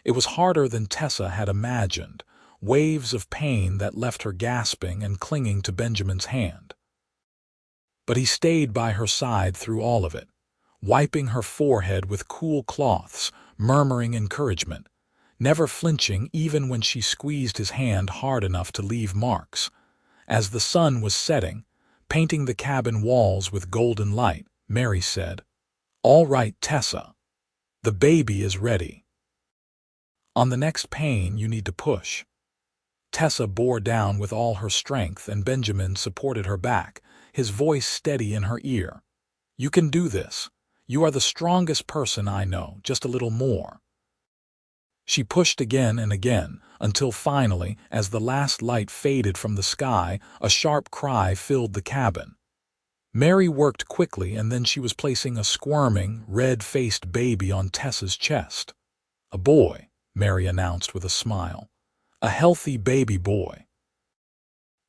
It was harder than Tessa had imagined, waves of pain that left her gasping and clinging to Benjamin's hand. But he stayed by her side through all of it, wiping her forehead with cool cloths, murmuring encouragement, never flinching even when she squeezed his hand hard enough to leave marks. As the sun was setting, painting the cabin walls with golden light, Mary said, "All right, Tessa. The baby is ready. On the next pain, you need to push." Tessa bore down with all her strength, and Benjamin supported her back, his voice steady in her ear. "You can do this. You are the strongest person I know, just a little more." She pushed again and again, until finally, as the last light faded from the sky, a sharp cry filled the cabin. Mary worked quickly, and then she was placing a squirming, red-faced baby on Tessa's chest. "A boy," Mary announced with a smile. "A healthy baby boy."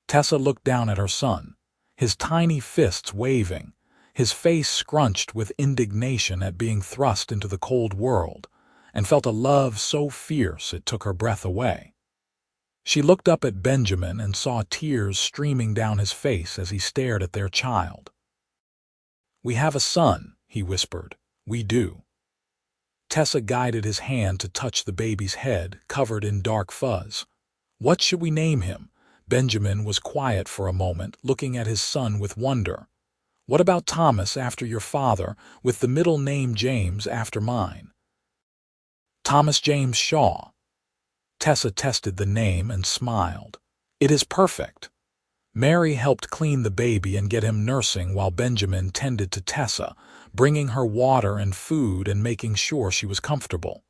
Tessa looked down at her son, his tiny fists waving, his face scrunched with indignation at being thrust into the cold world, and felt a love so fierce it took her breath away. She looked up at Benjamin and saw tears streaming down his face as he stared at their child. "We have a son," he whispered. "We do." Tessa guided his hand to touch the baby's head, covered in dark fuzz. "What should we name him?" Benjamin was quiet for a moment, looking at his son with wonder. "What about Thomas after your father, with the middle name James after mine?" "Thomas James Shaw." Tessa tested the name and smiled. "It is perfect." Mary helped clean the baby and get him nursing while Benjamin tended to Tessa, bringing her water and food and making sure she was comfortable.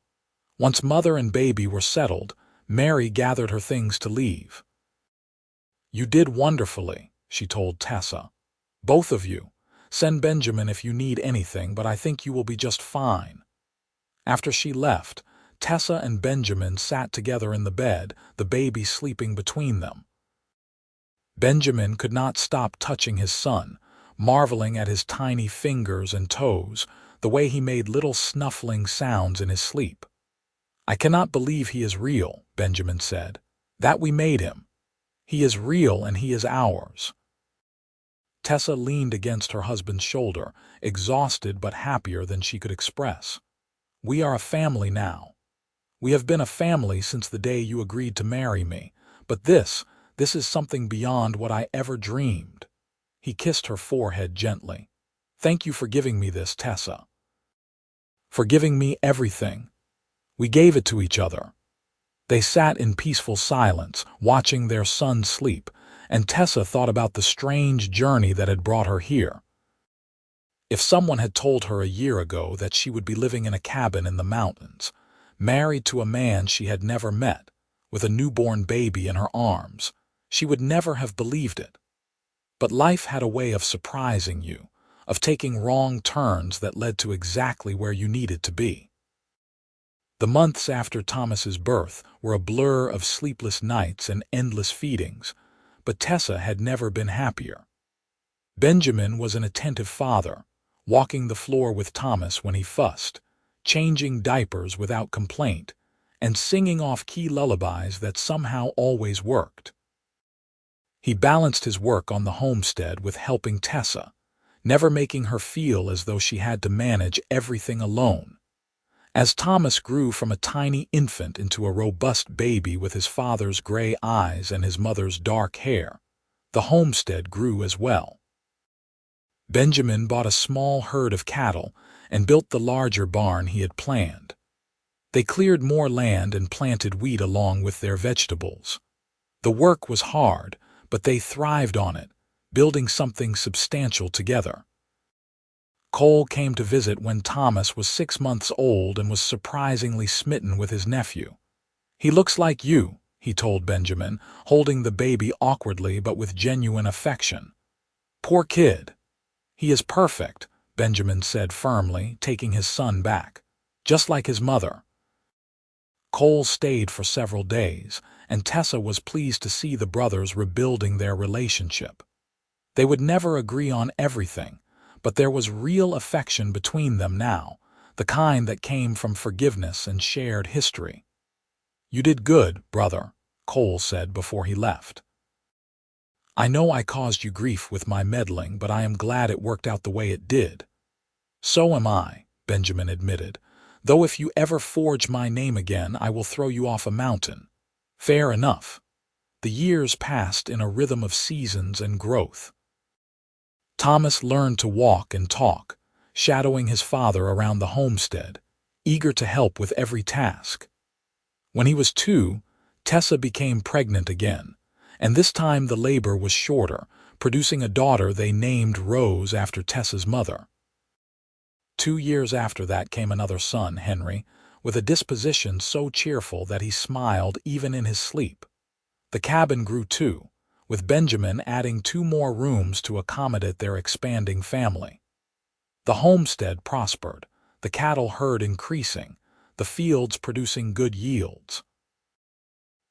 Once mother and baby were settled, Mary gathered her things to leave. "You did wonderfully," she told Tessa. "Both of you. Send Benjamin if you need anything, but I think you will be just fine." After she left, Tessa and Benjamin sat together in the bed, the baby sleeping between them. Benjamin could not stop touching his son, marveling at his tiny fingers and toes, the way he made little snuffling sounds in his sleep. "I cannot believe he is real," Benjamin said. "That we made him. He is real and he is ours." Tessa leaned against her husband's shoulder, exhausted but happier than she could express. "We are a family now. We have been a family since the day you agreed to marry me, but this is something beyond what I ever dreamed." He kissed her forehead gently. "Thank you for giving me this, Tessa. For giving me everything. We gave it to each other." They sat in peaceful silence, watching their son sleep, and Tessa thought about the strange journey that had brought her here. If someone had told her a year ago that she would be living in a cabin in the mountains, married to a man she had never met, with a newborn baby in her arms, she would never have believed it. But life had a way of surprising you, of taking wrong turns that led to exactly where you needed to be. The months after Thomas's birth were a blur of sleepless nights and endless feedings, but Tessa had never been happier. Benjamin was an attentive father, walking the floor with Thomas when he fussed, changing diapers without complaint, and singing off-key lullabies that somehow always worked. He balanced his work on the homestead with helping Tessa, never making her feel as though she had to manage everything alone. As Thomas grew from a tiny infant into a robust baby with his father's gray eyes and his mother's dark hair, the homestead grew as well. Benjamin bought a small herd of cattle and built the larger barn he had planned. They cleared more land and planted wheat along with their vegetables. The work was hard, but they thrived on it, building something substantial together. Cole came to visit when Thomas was 6 months old and was surprisingly smitten with his nephew. "He looks like you," he told Benjamin, holding the baby awkwardly but with genuine affection. "Poor kid." "He is perfect," Benjamin said firmly, taking his son back. "Just like his mother." Cole stayed for several days, and Tessa was pleased to see the brothers rebuilding their relationship. They would never agree on everything, but there was real affection between them now, the kind that came from forgiveness and shared history. "You did good, brother," Cole said before he left. "I know I caused you grief with my meddling, but I am glad it worked out the way it did." "So am I," Benjamin admitted, "though if you ever forge my name again, I will throw you off a mountain." "Fair enough." The years passed in a rhythm of seasons and growth. Thomas learned to walk and talk, shadowing his father around the homestead, eager to help with every task. When he was 2, Tessa became pregnant again, and this time the labor was shorter, producing a daughter they named Rose after Tessa's mother. 2 years after that came another son, Henry, with a disposition so cheerful that he smiled even in his sleep. The cabin grew too, with Benjamin adding 2 more rooms to accommodate their expanding family. The homestead prospered, the cattle herd increasing, the fields producing good yields.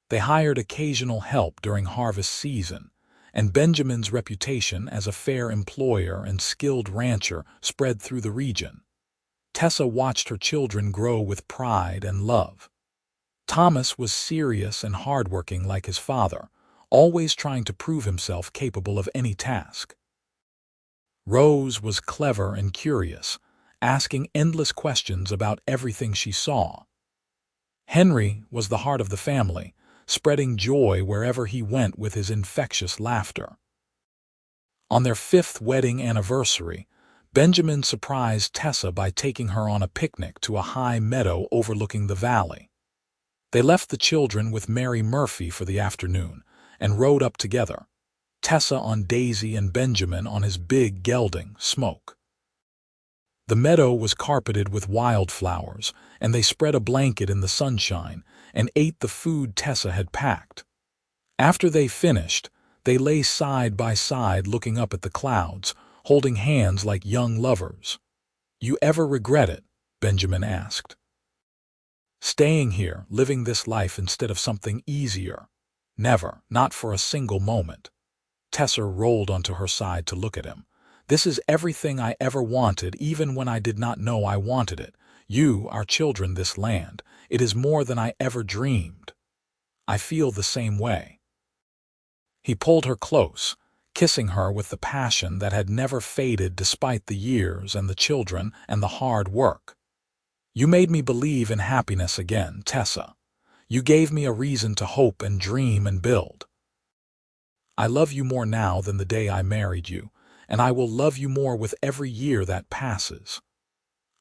They hired occasional help during harvest season, and Benjamin's reputation as a fair employer and skilled rancher spread through the region. Tessa watched her children grow with pride and love. Thomas was serious and hardworking like his father, always trying to prove himself capable of any task. Rose was clever and curious, asking endless questions about everything she saw. Henry was the heart of the family, spreading joy wherever he went with his infectious laughter. On their 5th wedding anniversary, Benjamin surprised Tessa by taking her on a picnic to a high meadow overlooking the valley. They left the children with Mary Murphy for the afternoon and rode up together, Tessa on Daisy and Benjamin on his big gelding, Smoke. The meadow was carpeted with wildflowers, and they spread a blanket in the sunshine and ate the food Tessa had packed. After they finished, they lay side by side looking up at the clouds, holding hands like young lovers. "You ever regret it?" Benjamin asked. "Staying here, living this life instead of something easier? Never, not for a single moment." Tessa rolled onto her side to look at him, This is everything I ever wanted, even when I did not know I wanted it. You, our children, this land. It is more than I ever dreamed. I feel the same way." He pulled her close, kissing her with the passion that had never faded despite the years and the children and the hard work. "You made me believe in happiness again, Tessa. You gave me a reason to hope and dream and build. I love you more now than the day I married you, and I will love you more with every year that passes.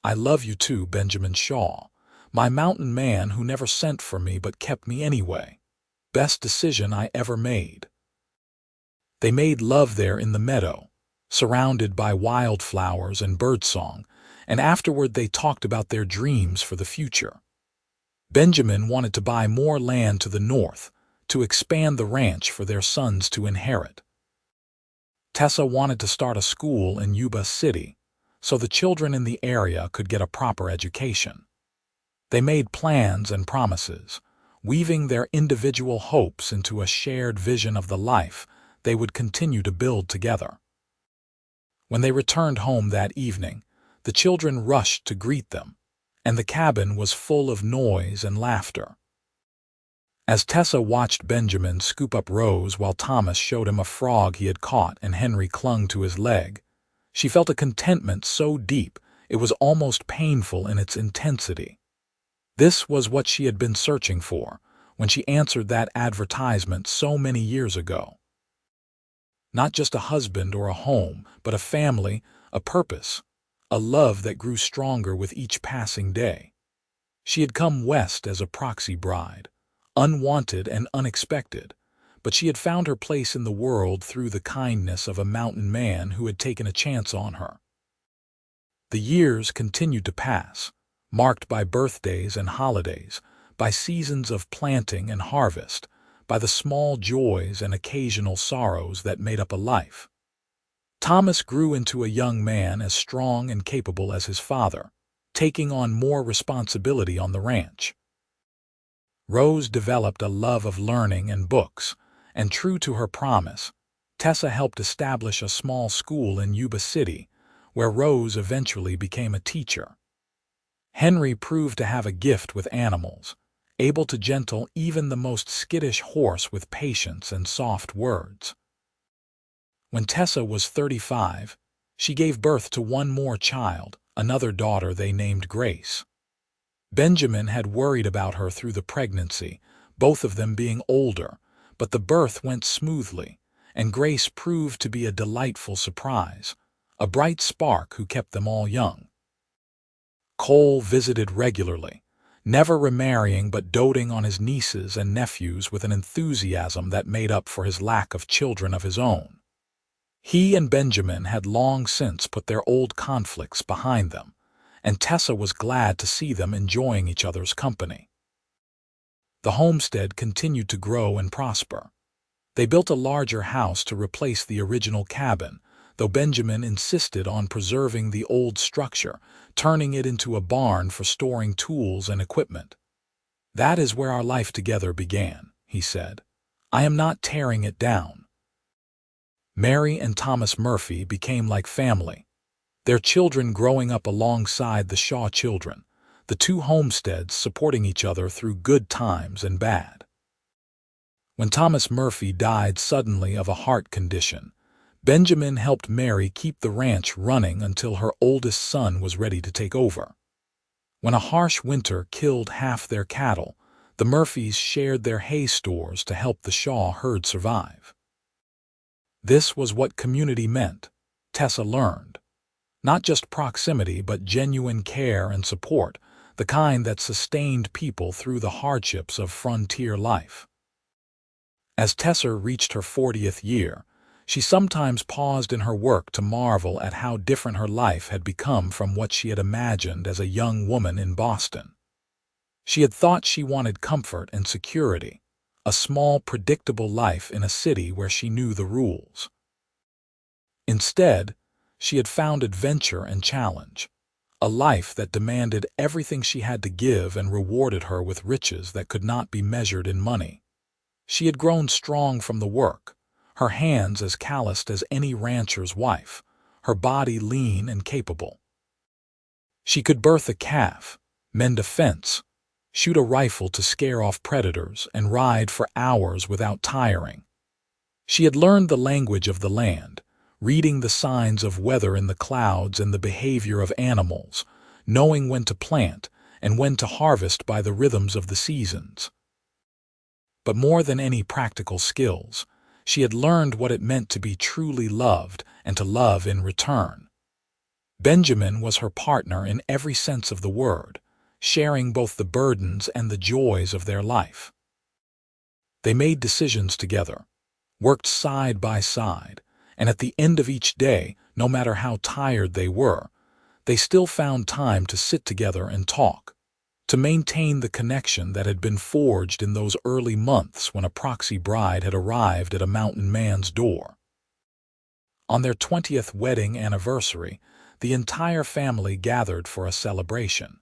I love you too, Benjamin Shaw, my mountain man who never sent for me but kept me anyway. Best decision I ever made." They made love there in the meadow, surrounded by wildflowers and birdsong, and afterward they talked about their dreams for the future. Benjamin wanted to buy more land to the north, to expand the ranch for their sons to inherit. Tessa wanted to start a school in Yuba City, so the children in the area could get a proper education. They made plans and promises, weaving their individual hopes into a shared vision of the life they would continue to build together. When they returned home that evening, the children rushed to greet them, and the cabin was full of noise and laughter. As Tessa watched Benjamin scoop up Rose while Thomas showed him a frog he had caught and Henry clung to his leg, she felt a contentment so deep it was almost painful in its intensity. This was what she had been searching for when she answered that advertisement so many years ago. Not just a husband or a home, but a family, a purpose, a love that grew stronger with each passing day. She had come west as a proxy bride, unwanted and unexpected, but she had found her place in the world through the kindness of a mountain man who had taken a chance on her. The years continued to pass, marked by birthdays and holidays, by seasons of planting and harvest, by the small joys and occasional sorrows that made up a life. Thomas grew into a young man as strong and capable as his father, taking on more responsibility on the ranch. Rose developed a love of learning and books, and true to her promise, Tessa helped establish a small school in Yuba City, where Rose eventually became a teacher. Henry proved to have a gift with animals, able to gentle even the most skittish horse with patience and soft words. When Tessa was 35, she gave birth to one more child, another daughter they named Grace. Benjamin had worried about her through the pregnancy, both of them being older, but the birth went smoothly, and Grace proved to be a delightful surprise, a bright spark who kept them all young. Cole visited regularly, never remarrying but doting on his nieces and nephews with an enthusiasm that made up for his lack of children of his own. He and Benjamin had long since put their old conflicts behind them, and Tessa was glad to see them enjoying each other's company. The homestead continued to grow and prosper. They built a larger house to replace the original cabin, though Benjamin insisted on preserving the old structure, turning it into a barn for storing tools and equipment. "That is where our life together began," he said. "I am not tearing it down." Mary and Thomas Murphy became like family, their children growing up alongside the Shaw children, the two homesteads supporting each other through good times and bad. When Thomas Murphy died suddenly of a heart condition, Benjamin helped Mary keep the ranch running until her oldest son was ready to take over. When a harsh winter killed half their cattle, the Murphys shared their hay stores to help the Shaw herd survive. This was what community meant, Tessa learned. Not just proximity, but genuine care and support, the kind that sustained people through the hardships of frontier life. As Tessa reached her 40th year, she sometimes paused in her work to marvel at how different her life had become from what she had imagined as a young woman in Boston. She had thought she wanted comfort and security, a small, predictable life in a city where she knew the rules. Instead, she had found adventure and challenge, a life that demanded everything she had to give and rewarded her with riches that could not be measured in money. She had grown strong from the work, her hands as calloused as any rancher's wife, her body lean and capable. She could birth a calf, mend a fence, shoot a rifle to scare off predators, and ride for hours without tiring. She had learned the language of the land, reading the signs of weather in the clouds and the behavior of animals, knowing when to plant and when to harvest by the rhythms of the seasons. But more than any practical skills, she had learned what it meant to be truly loved and to love in return. Benjamin was her partner in every sense of the word, sharing both the burdens and the joys of their life. They made decisions together, worked side by side, and at the end of each day, no matter how tired they were, they still found time to sit together and talk, to maintain the connection that had been forged in those early months when a proxy bride had arrived at a mountain man's door. On their 20th wedding anniversary, the entire family gathered for a celebration.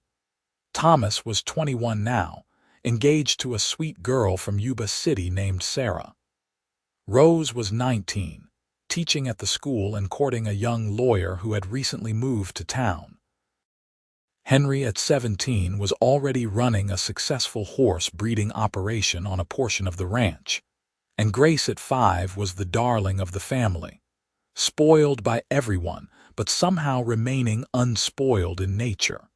Thomas was 21 now, engaged to a sweet girl from Yuba City named Sarah. Rose was 19, teaching at the school and courting a young lawyer who had recently moved to town. Henry, at 17, was already running a successful horse breeding operation on a portion of the ranch, and Grace, at 5, was the darling of the family, spoiled by everyone, but somehow remaining unspoiled in nature.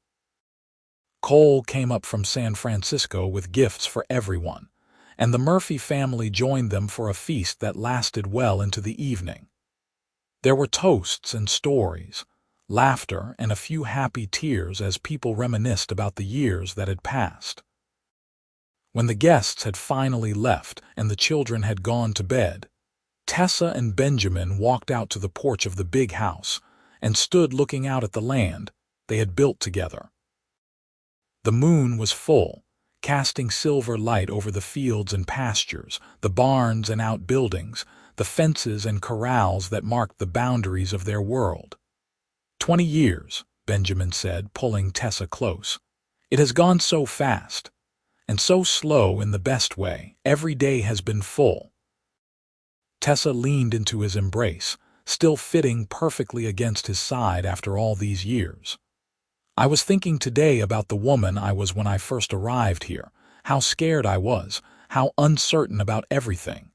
Cole came up from San Francisco with gifts for everyone, and the Murphy family joined them for a feast that lasted well into the evening. There were toasts and stories, laughter, and a few happy tears as people reminisced about the years that had passed. When the guests had finally left and the children had gone to bed, Tessa and Benjamin walked out to the porch of the big house and stood looking out at the land they had built together. The moon was full, casting silver light over the fields and pastures, the barns and outbuildings, the fences and corrals that marked the boundaries of their world. 20 years, Benjamin said, pulling Tessa close. It has gone so fast, and so slow in the best way. Every day has been full. Tessa leaned into his embrace, still fitting perfectly against his side after all these years. I was thinking today about the woman I was when I first arrived here, how scared I was, how uncertain about everything.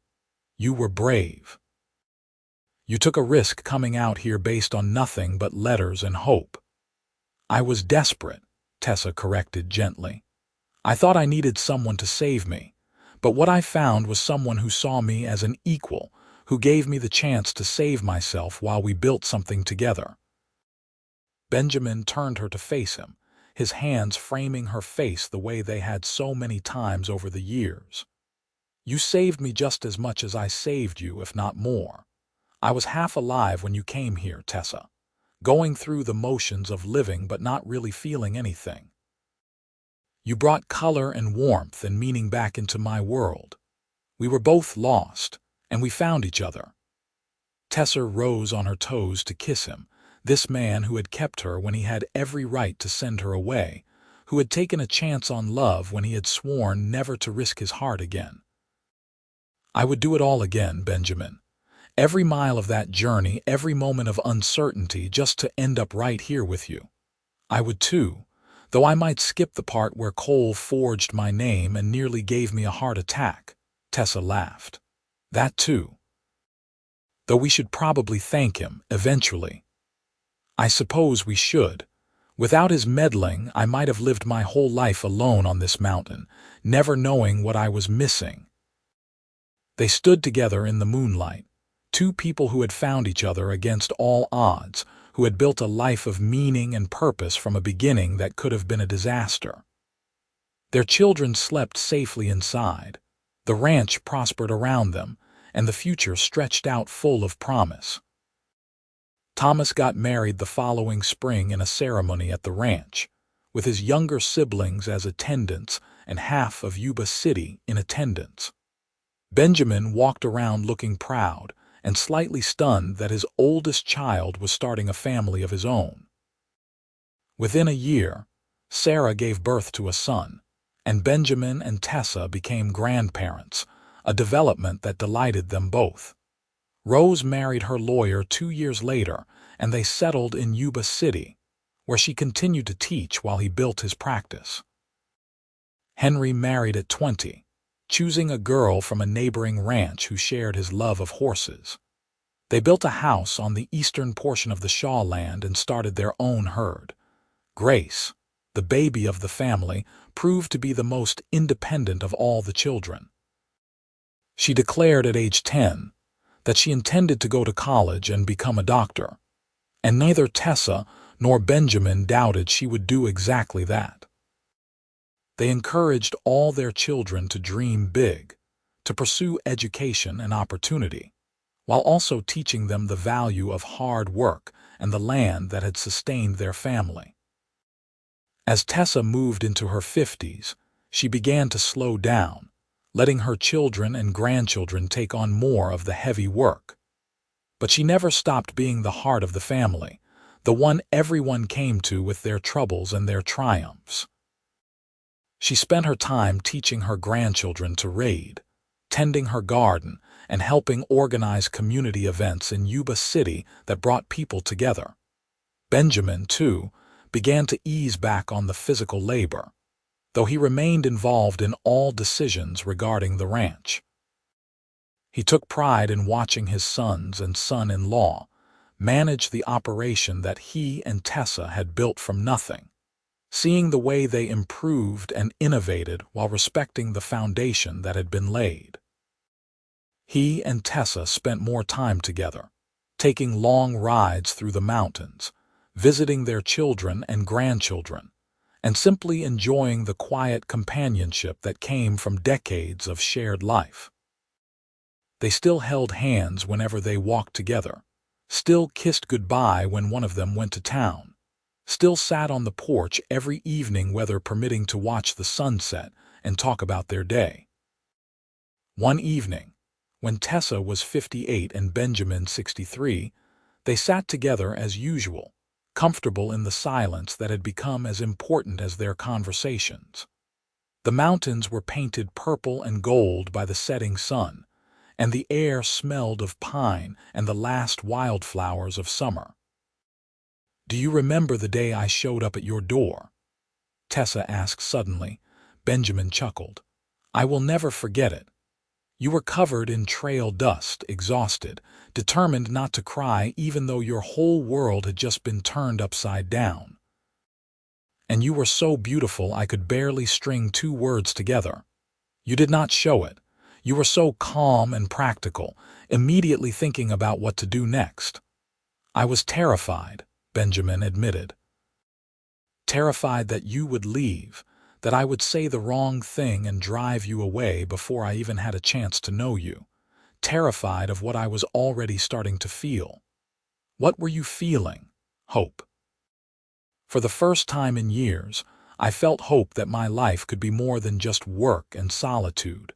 You were brave. You took a risk coming out here based on nothing but letters and hope. I was desperate, Tessa corrected gently. I thought I needed someone to save me, but what I found was someone who saw me as an equal, who gave me the chance to save myself while we built something together. Benjamin turned her to face him, his hands framing her face the way they had so many times over the years. You saved me just as much as I saved you, if not more. I was half alive when you came here, Tessa, going through the motions of living but not really feeling anything. You brought color and warmth and meaning back into my world. We were both lost, and we found each other. Tessa rose on her toes to kiss him, this man who had kept her when he had every right to send her away, who had taken a chance on love when he had sworn never to risk his heart again. I would do it all again, Benjamin. Every mile of that journey, every moment of uncertainty, just to end up right here with you. I would too, though I might skip the part where Cole forged my name and nearly gave me a heart attack. Tessa laughed. That too. Though we should probably thank him, eventually. I suppose we should. Without his meddling, I might have lived my whole life alone on this mountain, never knowing what I was missing. They stood together in the moonlight, two people who had found each other against all odds, who had built a life of meaning and purpose from a beginning that could have been a disaster. Their children slept safely inside, the ranch prospered around them, and the future stretched out full of promise. Thomas got married the following spring in a ceremony at the ranch, with his younger siblings as attendants and half of Yuba City in attendance. Benjamin walked around looking proud and slightly stunned that his oldest child was starting a family of his own. Within a year, Sarah gave birth to a son, and Benjamin and Tessa became grandparents, a development that delighted them both. Rose married her lawyer 2 years later, and they settled in Yuba City, where she continued to teach while he built his practice. Henry married at 20, choosing a girl from a neighboring ranch who shared his love of horses. They built a house on the eastern portion of the Shaw land and started their own herd. Grace, the baby of the family, proved to be the most independent of all the children. She declared at age 10 that she intended to go to college and become a doctor, and neither Tessa nor Benjamin doubted she would do exactly that. They encouraged all their children to dream big, to pursue education and opportunity, while also teaching them the value of hard work and the land that had sustained their family. As Tessa moved into her 50s, she began to slow down, letting her children and grandchildren take on more of the heavy work. But she never stopped being the heart of the family, the one everyone came to with their troubles and their triumphs. She spent her time teaching her grandchildren to read, tending her garden, and helping organize community events in Yuba City that brought people together. Benjamin, too, began to ease back on the physical labor, though he remained involved in all decisions regarding the ranch. He took pride in watching his sons and son-in-law manage the operation that he and Tessa had built from nothing, seeing the way they improved and innovated while respecting the foundation that had been laid. He and Tessa spent more time together, taking long rides through the mountains, visiting their children and grandchildren, and simply enjoying the quiet companionship that came from decades of shared life. They still held hands whenever they walked together, still kissed goodbye when one of them went to town, still sat on the porch every evening, weather permitting, to watch the sunset and talk about their day. One evening, when Tessa was 58 and Benjamin 63, they sat together as usual, comfortable in the silence that had become as important as their conversations. The mountains were painted purple and gold by the setting sun, and the air smelled of pine and the last wildflowers of summer. "Do you remember the day I showed up at your door?" Tessa asked suddenly. Benjamin chuckled. "I will never forget it. You were covered in trail dust, exhausted, determined not to cry even though your whole world had just been turned upside down. And you were so beautiful I could barely string 2 words together. You did not show it. You were so calm and practical, immediately thinking about what to do next." "I was terrified," Benjamin admitted. "Terrified that you would leave, that I would say the wrong thing and drive you away before I even had a chance to know you. Terrified of what I was already starting to feel." "What were you feeling?" "Hope. For the first time in years, I felt hope that my life could be more than just work and solitude,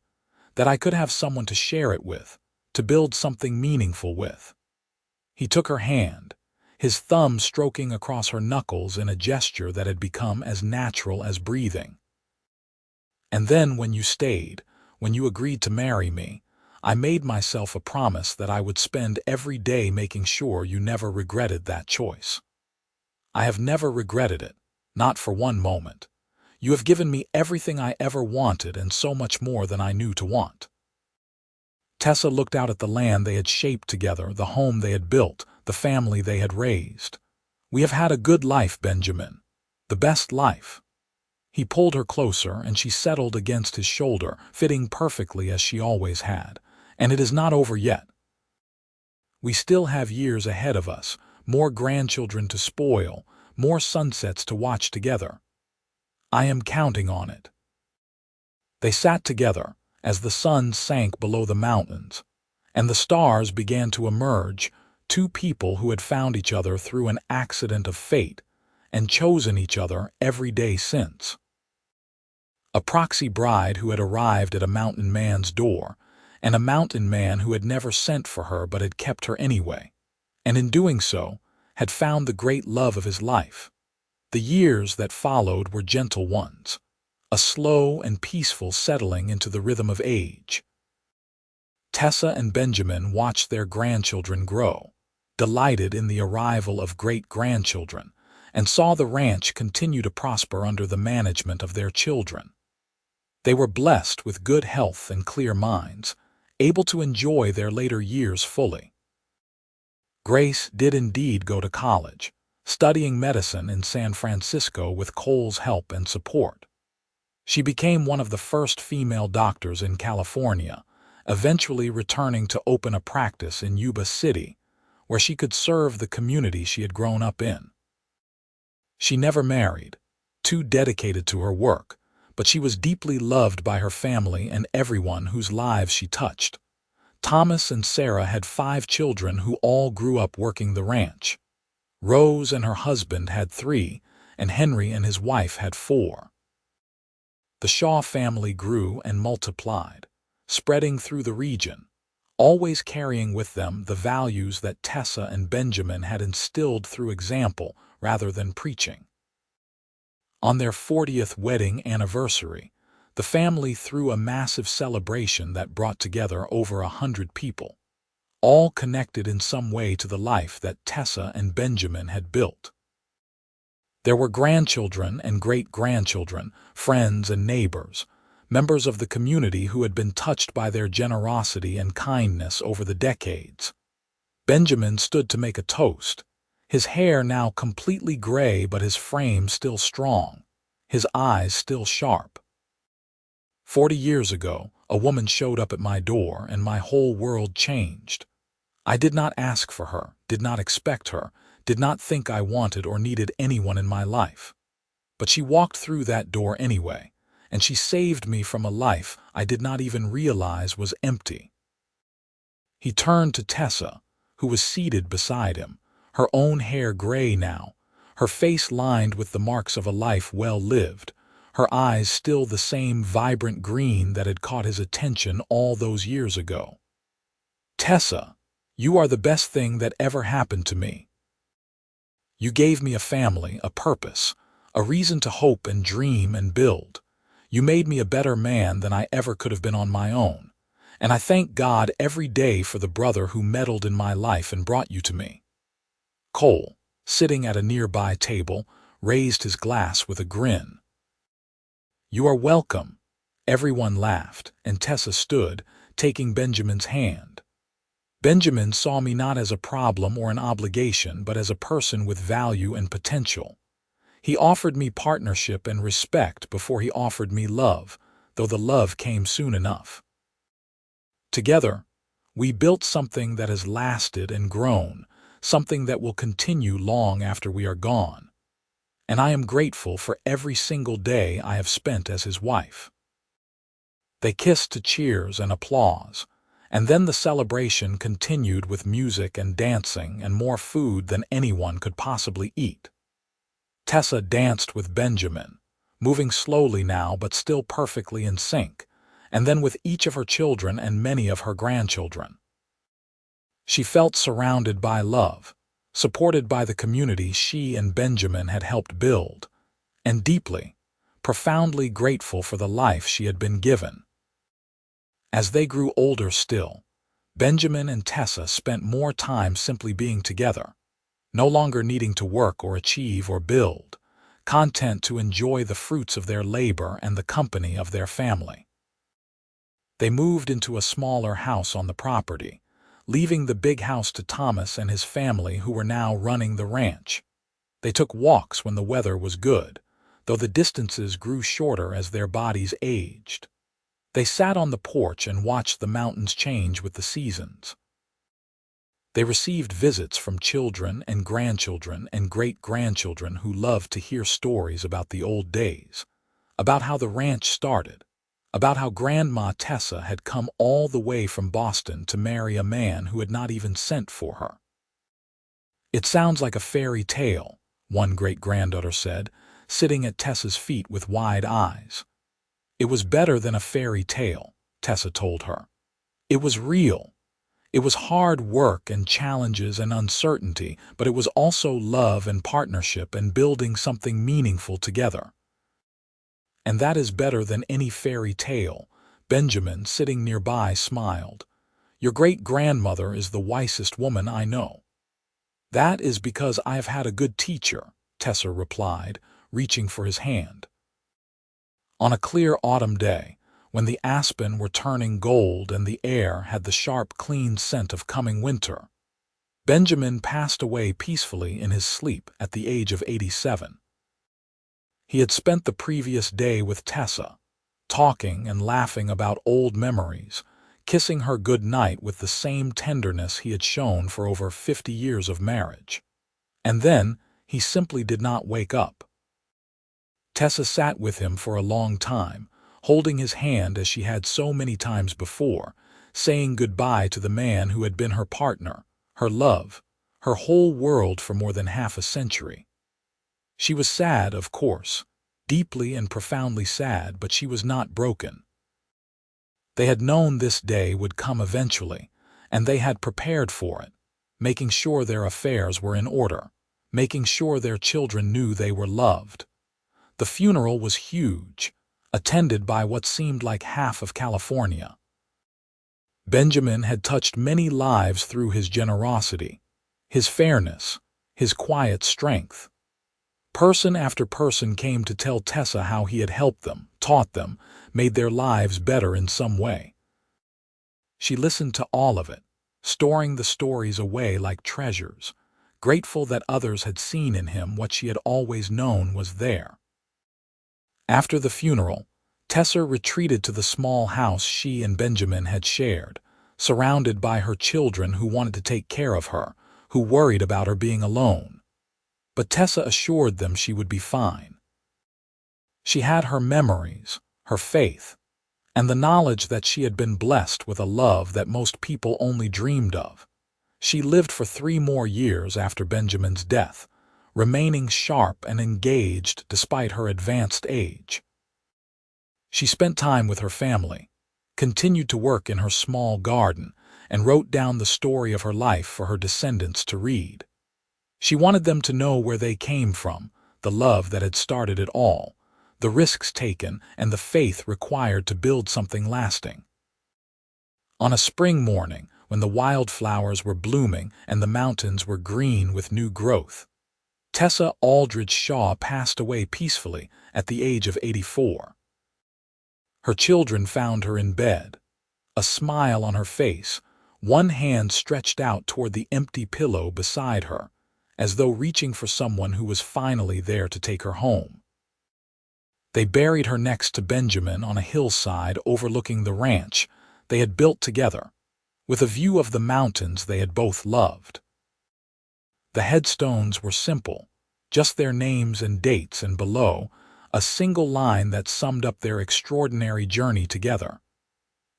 that I could have someone to share it with, to build something meaningful with." He took her hand, his thumb stroking across her knuckles in a gesture that had become as natural as breathing. "And then when you stayed, when you agreed to marry me, I made myself a promise that I would spend every day making sure you never regretted that choice. I have never regretted it, not for one moment. You have given me everything I ever wanted and so much more than I knew to want." Tessa looked out at the land they had shaped together, the home they had built, the family they had raised. "We have had a good life, Benjamin. The best life." He pulled her closer, and she settled against his shoulder, fitting perfectly as she always had. "And it is not over yet. We still have years ahead of us, more grandchildren to spoil, more sunsets to watch together. I am counting on it." They sat together as the sun sank below the mountains, and the stars began to emerge, 2 people who had found each other through an accident of fate and chosen each other every day since. A proxy bride who had arrived at a mountain man's door, and a mountain man who had never sent for her but had kept her anyway, and in doing so, had found the great love of his life. The years that followed were gentle ones, a slow and peaceful settling into the rhythm of age. Tessa and Benjamin watched their grandchildren grow, delighted in the arrival of great-grandchildren, and saw the ranch continue to prosper under the management of their children. They were blessed with good health and clear minds, able to enjoy their later years fully. Grace did indeed go to college, studying medicine in San Francisco with Cole's help and support. She became one of the first female doctors in California, eventually returning to open a practice in Yuba City, where she could serve the community she had grown up in. She never married, too dedicated to her work, but she was deeply loved by her family and everyone whose lives she touched. Thomas and Sarah had 5 children who all grew up working the ranch. Rose and her husband had 3, and Henry and his wife had 4. The Shaw family grew and multiplied, spreading through the region, always carrying with them the values that Tessa and Benjamin had instilled through example rather than preaching. On their 40th wedding anniversary, the family threw a massive celebration that brought together over 100 people, all connected in some way to the life that Tessa and Benjamin had built. There were grandchildren and great-grandchildren, friends and neighbors, members of the community who had been touched by their generosity and kindness over the decades. Benjamin stood to make a toast, his hair now completely gray but his frame still strong, his eyes still sharp. 40 years ago, a woman showed up at my door and my whole world changed. I did not ask for her, did not expect her, did not think I wanted or needed anyone in my life. But she walked through that door anyway, and she saved me from a life I did not even realize was empty. He turned to Tessa, who was seated beside him, her own hair gray now, her face lined with the marks of a life well lived, her eyes still the same vibrant green that had caught his attention all those years ago. "Tessa, you are the best thing that ever happened to me. You gave me a family, a purpose, a reason to hope and dream and build. You made me a better man than I ever could have been on my own, and I thank God every day for the brother who meddled in my life and brought you to me." Cole, sitting at a nearby table, raised his glass with a grin. "You are welcome." Everyone laughed, and Tessa stood, taking Benjamin's hand. Benjamin saw me not as a problem or an obligation, but as a person with value and potential. He offered me partnership and respect before he offered me love, though the love came soon enough. Together, we built something that has lasted and grown, something that will continue long after we are gone. And I am grateful for every single day I have spent as his wife. They kissed to cheers and applause, and then the celebration continued with music and dancing and more food than anyone could possibly eat. Tessa danced with Benjamin, moving slowly now but still perfectly in sync, and then with each of her children and many of her grandchildren. She felt surrounded by love, supported by the community she and Benjamin had helped build, and deeply, profoundly grateful for the life she had been given. As they grew older still, Benjamin and Tessa spent more time simply being together, no longer needing to work or achieve or build, content to enjoy the fruits of their labor and the company of their family. They moved into a smaller house on the property, leaving the big house to Thomas and his family who were now running the ranch. They took walks when the weather was good, though the distances grew shorter as their bodies aged. They sat on the porch and watched the mountains change with the seasons. They received visits from children and grandchildren and great-grandchildren who loved to hear stories about the old days, about how the ranch started, about how Grandma Tessa had come all the way from Boston to marry a man who had not even sent for her. "It sounds like a fairy tale," one great-granddaughter said, sitting at Tessa's feet with wide eyes. "It was better than a fairy tale," Tessa told her. "It was real. It was hard work and challenges and uncertainty, but it was also love and partnership and building something meaningful together. And that is better than any fairy tale." Benjamin, sitting nearby, smiled. "Your great-grandmother is the wisest woman I know." "That is because I have had a good teacher," Tessa replied, reaching for his hand. On a clear autumn day, when the aspen were turning gold and the air had the sharp, clean scent of coming winter, Benjamin passed away peacefully in his sleep at the age of 87. He had spent the previous day with Tessa, talking and laughing about old memories, kissing her good night with the same tenderness he had shown for over 50 years of marriage. And then he simply did not wake up. Tessa sat with him for a long time, holding his hand as she had so many times before, saying goodbye to the man who had been her partner, her love, her whole world for more than half a century. She was sad, of course, deeply and profoundly sad, but she was not broken. They had known this day would come eventually, and they had prepared for it, making sure their affairs were in order, making sure their children knew they were loved. The funeral was huge, attended by what seemed like half of California. Benjamin had touched many lives through his generosity, his fairness, his quiet strength. Person after person came to tell Tessa how he had helped them, taught them, made their lives better in some way. She listened to all of it, storing the stories away like treasures, grateful that others had seen in him what she had always known was there. After the funeral, Tessa retreated to the small house she and Benjamin had shared, surrounded by her children who wanted to take care of her, who worried about her being alone. But Tessa assured them she would be fine. She had her memories, her faith, and the knowledge that she had been blessed with a love that most people only dreamed of. She lived for 3 more years after Benjamin's death, remaining sharp and engaged despite her advanced age. She spent time with her family, continued to work in her small garden, and wrote down the story of her life for her descendants to read. She wanted them to know where they came from, the love that had started it all, the risks taken, and the faith required to build something lasting. On a spring morning, when the wildflowers were blooming and the mountains were green with new growth, Tessa Aldridge Shaw passed away peacefully at the age of 84. Her children found her in bed, a smile on her face, one hand stretched out toward the empty pillow beside her, as though reaching for someone who was finally there to take her home. They buried her next to Benjamin on a hillside overlooking the ranch they had built together, with a view of the mountains they had both loved. The headstones were simple, just their names and dates, and below, a single line that summed up their extraordinary journey together.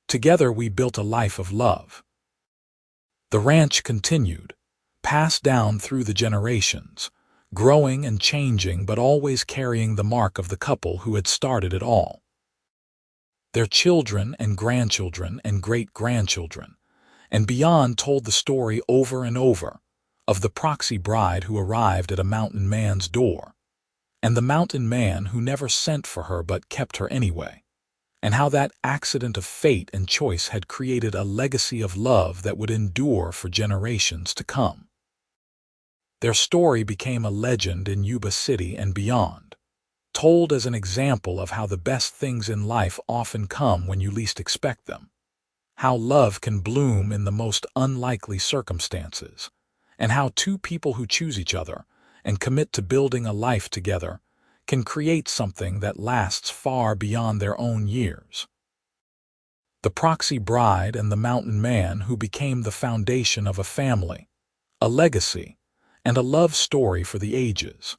Together we built a life of love. The ranch continued, passed down through the generations, growing and changing but always carrying the mark of the couple who had started it all. Their children and grandchildren and great-grandchildren, and beyond told the story over and over, of the Proxy bride who arrived at a mountain man's door, and the mountain man who never sent for her but kept her anyway, and how that accident of fate and choice had created a legacy of love that would endure for generations to come. Their story became a legend in Yuba City and beyond, told as an example of how the best things in life often come when you least expect them, how love can bloom in the most unlikely circumstances, and how 2 people who choose each other and commit to building a life together can create something that lasts far beyond their own years. The Proxy bride and the mountain man who became the foundation of a family, a legacy, and a love story for the ages.